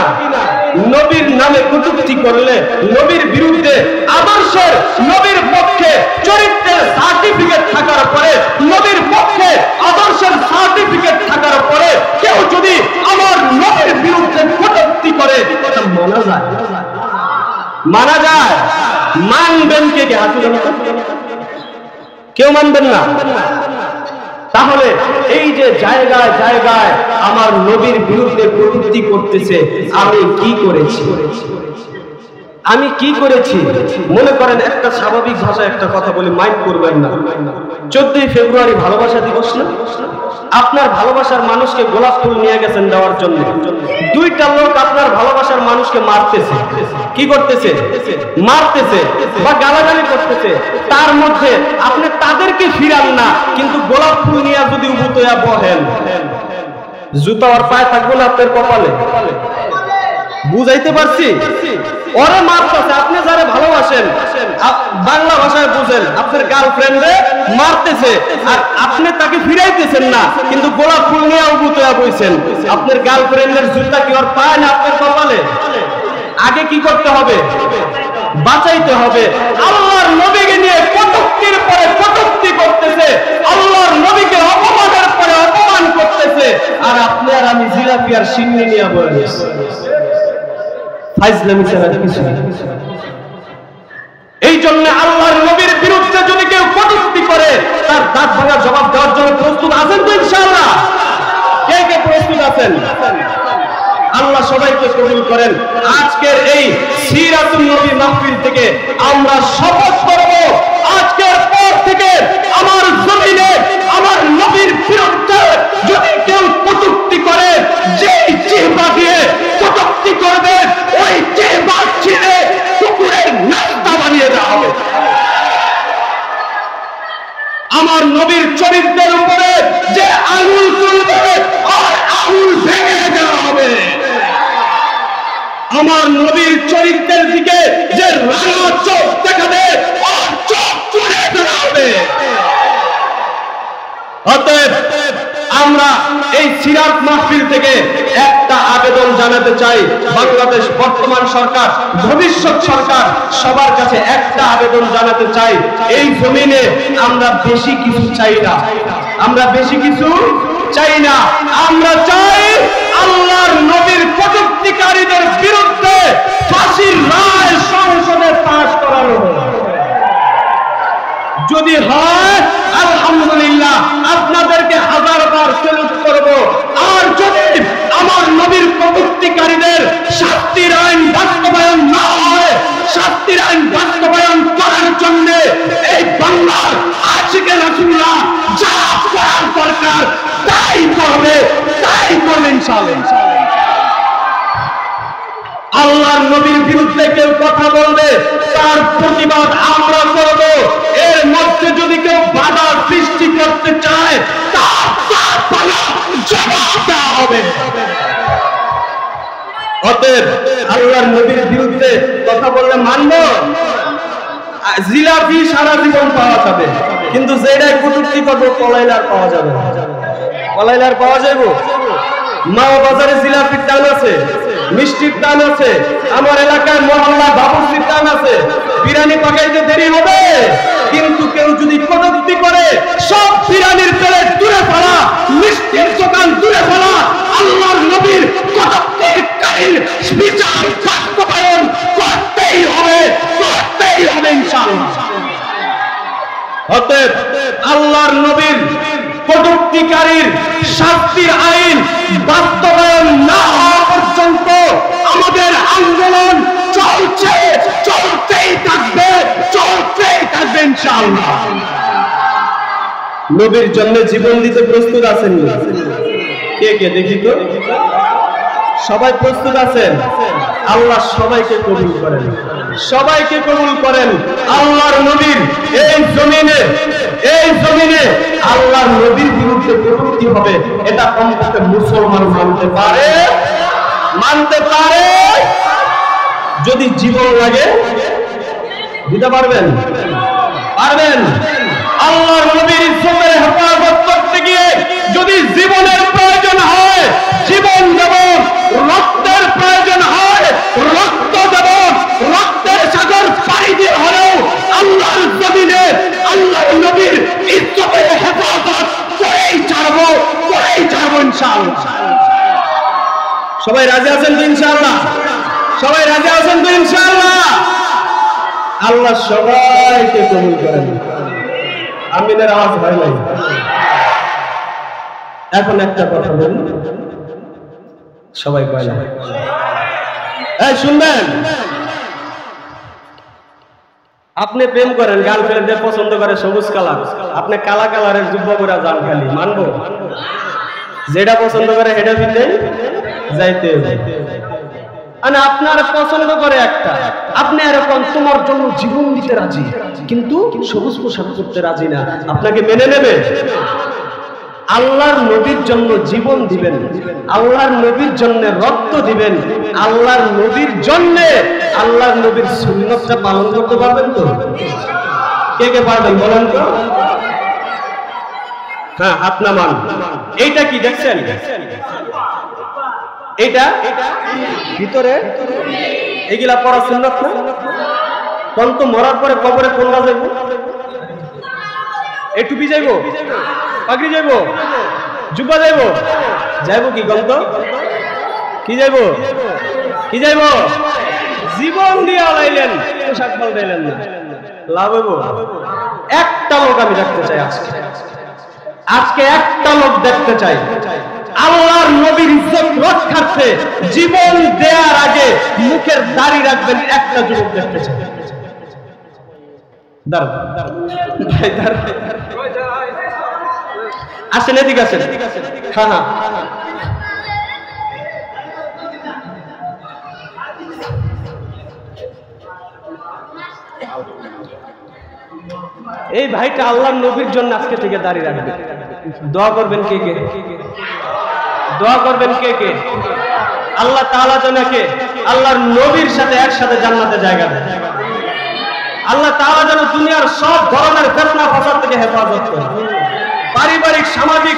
নবীর নামে কটূক্তি করলে, নবীর বিরুদ্ধে আদর্শের, নবীর পক্ষে চরিত্রের সার্টিফিকেট থাকার পরে, নবীর পক্ষে আদর্শের সার্টিফিকেট থাকার পরে কেউ যদি আমার নবীর বিরুদ্ধে কটূক্তি করে, এটা মানা যায়? মানা যায়? মানবেন কে? কেউ মানবেন না। তাহলে এই যে জায়গায় জায়গায় আমার নবীর বিরুদ্ধে কটূক্তি করতেছে, আমি কি করেছি? আমি কি করেছি? মনে করেন একটা স্বাভাবিক ভাষায় একটা কথা বলি, মাইন্ড করবেন না। 14ই ফেব্রুয়ারি ভালোবাসা দিবস না? আপনার ভালোবাসার মানুষকে গোলাপ ফুল নিয়ে গেছেন দেওয়ার জন্য, দুইটা লোক আপনার ভালোবাসার মানুষকে মারতেছে। কি করতেছে? মারতেছে বা গালাগালি করতেছে। তার মধ্যে আপনি তাদেরকে ফিরান না, কিন্তু গোলাপ ফুল নিয়ে যদি উবুত হইয়া বহেন, জুতা আর পায়ে থাকবো না আপনার কপালে। বুঝাইতে পারছি? ওরে মারতেছে, আপনি যারা ভালোবাসেন, বাংলা ভাষায় বুঝেন, আপনার গার্লফ্রেন্ডে মারতেছে আর আপনি তাকে ফিরাইতেছেন না, কিন্তু গোলাপ ফুল নিয়ে উবুত হইয়া বইছেন। আপনার গার্লফ্রেন্ডের জুতা কি ওর পায় না আপনার কপালে? আগে কি করতে হবে? বাঁচাইতে হবে। আল্লাহর নবীকে নিয়ে কটূক্তির পরে কটূক্তি করতেছে, আল্লাহর নবীকে অপমানের পরে অপমান করতেছে, আর আপনি আর আমি জিলাপি আর সিন্নি নিয়ে বলে ফাইজলামি ছাড়া কিছু নেই। এই জন্য আল্লাহর নবীর বিরুদ্ধে যদি কেউ কটূক্তি করে, তার দাঁত ভাঙার জবাব দেওয়ার জন্য প্রস্তুত আছেন তো ইনশাআল্লাহ? কে কে প্রস্তুত আছেন? আল্লাহ সবাইকে কবুল করেন। আজকের এই সিরাতুন নবী মাহফিল থেকে আমরা শপথ করব, আজকের পর থেকে আমার জমিনে আমার নবীর বিরুদ্ধে যদি কেউ কটূক্তি করে, যেই জিহ্বা দিয়ে কটূক্তি করবে ওই জিহ্বা ছিঁড়ে কুকুরের নাস্তা বানিয়ে দেওয়া হবে। আমার নবীর চরিত্রের উপরে যে আঙুল তুলবে আর আঙুল ভেঙে দেওয়া হবে। আমার নবীর চরিত্রের দিকে যে রাঙা চোখ দেখাবে আর চোখ তুলে দেওয়া হবে। অতএব আমরা এই সিরাত মাহফিল থেকে একটা আবেদন জানাতে চাই, বাংলাদেশ বর্তমান সরকার, ভবিষ্যৎ সরকার, সবার কাছে একটা আবেদন জানাতে চাই, এই জমিনে আমরা বেশি কিছু চাই না। আমরা বেশি কিছু চাই না। আমরা চাই আল্লাহর নবীর কটূক্তিকারীদের বিরুদ্ধে ফাঁসির রায় সংসদে পাশ করানো হবে। যদি হয় আলহামদুলিল্লাহ, আপনাদেরকে হাজারবার সেলুট করব। আর যদি আমার নবীর কটূক্তিকারীদের শাস্তির আইন বাস্তবায়ন না হয়, শাস্তির আইন বাস্তবায়ন করার জন্য এই বাংলার আশিকে রাসূলুল্লাহ যা করার দরকার তাই করবে ইনশাআল্লাহ। আল্লাহর নবীর বিরুদ্ধে কেউ কথা বলবে, তার প্রতিবাদ আমরা করব। এর মধ্যে যদি কেউ বাধা সৃষ্টি করতে চায়, তার জবাব দেওয়া হবে। অতএব আল্লাহর নবীর বিরুদ্ধে কথা বললে মানব? জিলাপি সারা জীবন পাওয়া যাবে, কিন্তু যেটাই কটূক্তি করবো কলাইলার পাওয়া যাবে না। কলাইলার পাওয়া যাবে? মা বাজারে জিলাপির টান আছে, মিষ্টির টান আছে, আমার এলাকায় মহল্লা বাবুর্চির টান আছে। বিরিয়ানি পাকাইতে দেরি হবে, কিন্তু কেউ যদি কটূক্তি করে, সব বিরিয়ানির প্লেট দূরে ফেলা, মিষ্টির দোকান দূরে ফেলা, আল্লাহর নবীর কটূক্তিকারীর বিচার বাস্তবায়ন করতেই হবে ইনশাআল্লাহ। অতএব আল্লাহর নবীর কটূক্তিকারীর শাস্তির আইন বাস্তবায়ন না হওয়া পর্যন্ত আমাদের আন্দোলন চলতেই থাকবে ইনশাআল্লাহ। নবীর জন্য জীবন দিতে প্রস্তুত আছেন? কে কে দেখি তো? সবাই প্রস্তুত আছেন? আল্লাহ সবাইকে কবুল করেন, সবাইকে কবুল করেন। আল্লাহর নবীর এই জমিনে আল্লাহর নবীর বিরুদ্ধে কটূক্তি হবে, এটা কমপক্ষে মুসলমান মানতে পারে। যদি জীবন লাগে দিতে পারবেন? আল্লাহর নবীর ইজ্জতের হেফাজত করতে গিয়ে যদি জীবনের প্রয়োজন হয় জীবন দেব, রক্তের প্রয়োজন হয় রক্ত দেব, রক্তের সাগর পাড়ি দিয়ে হলেও আল্লাহর জমিনে আল্লাহর নবীর ইজ্জতের হেফাজত করেই ছাড়বো ইনশাআল্লাহ। সবাই রাজি আছেন তো ইনশাআল্লাহ? সবাই রাজি আছেন তো ইনশাআল্লাহ? আল্লাহ সবাইকে কবুল করেন। আমিনের আওয়াজ হয় নাই। এখন একটা কথা বলি, সবাই কয় না? শুনবেন? আপনি প্রেম করেন, গার্লফ্রেন্ডের পছন্দ করে সবুজ কালার, আপনি কালা কালারের জুব্বা পরে যান, খালি মানবো? যেটা পছন্দ করে সেটা দিতে যাইতে হবে। আপনার পছন্দ করে একটা, আপনি এরকম তোমার জন্য জীবন দিতে রাজি, কিন্তু সবুজ পোশাক করতে রাজি না, আপনাকে মেনে নেবে? আল্লাহর নবীর জন্য জীবন দিবেন, আল্লাহর নবীর জন্য রক্ত দিবেন, আল্লাহর নবীর জন্য আল্লাহর নবীর সুন্নতটা পালন করতে পারবেন তো? কে কে পারবেন বলেন তো? হ্যাঁ, হাত নামান। এইটা কি দেখছেন? এইটা ভিতরে এগুলা পড়া সুন্নাত না? কোন তো মরার পরে কবরে কোনটা যাইব? এই টুপি যাইব, পাগড়ি যাইব, জুব্বা যাইব, যাইব কি গন্ত? কি যাইব? কি যাইব? জীবন দিয়ে আলাইলেন, পোশাক পাল্টাইলেন না, লাভ হইব? একটা লোক আমি দেখতে চাই আজকে, আজকে একটা লোক দেখতে চাই আল্লাহর নবীর ইজ্জত রক্ষার্থে জীবন দেওয়ার আগে মুখের দাড়ি রাখবেন, একটা যুবক দেখতে চাই। আসেন, এদিকে আসেন। হ্যাঁ হ্যাঁ, এই ভাইটা আল্লাহর নবীর জন্য আজকে থেকে দাঁড়িয়ে রাখবে। দোয়া করবেন কে কে? দোয়া করবেন কে কে? আল্লাহ তাআলা যেন কে আল্লাহর নবীর সাথে একসাথে জান্নাতে জায়গা দেয়। আল্লাহ তাআলা যেন দুনিয়ার সব ধরনের ফিতনা ফাসাদ থেকে হেফাজত করে। পারিবারিক, সামাজিক,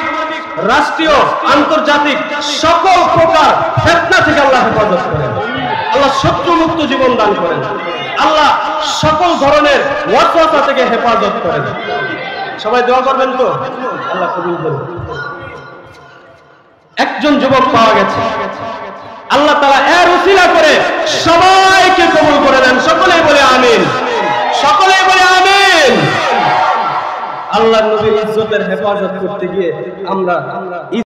রাষ্ট্রীয়, আন্তর্জাতিক সকল প্রকার ফিতনা থেকে আল্লাহ হেফাজত করেন। আল্লাহ শত্রু মুক্ত জীবন দান করেন। আল্লাহ সকল ধরনের ওয়াসওয়াসা থেকে হেফাজত করেন। সবাই দোয়া করবেন তো? আল্লাহ কবুল করুন। একজন যুবক পাওয়া গেছে, আল্লাহ তাআলা এর উসিলা করে সবাইকে কবুল করে নেন। সকলেই বলে আমিন, সকলেই বলে আমিন। আল্লাহর নবীর ইজ্জতের হেফাজত করতে গিয়ে আমরা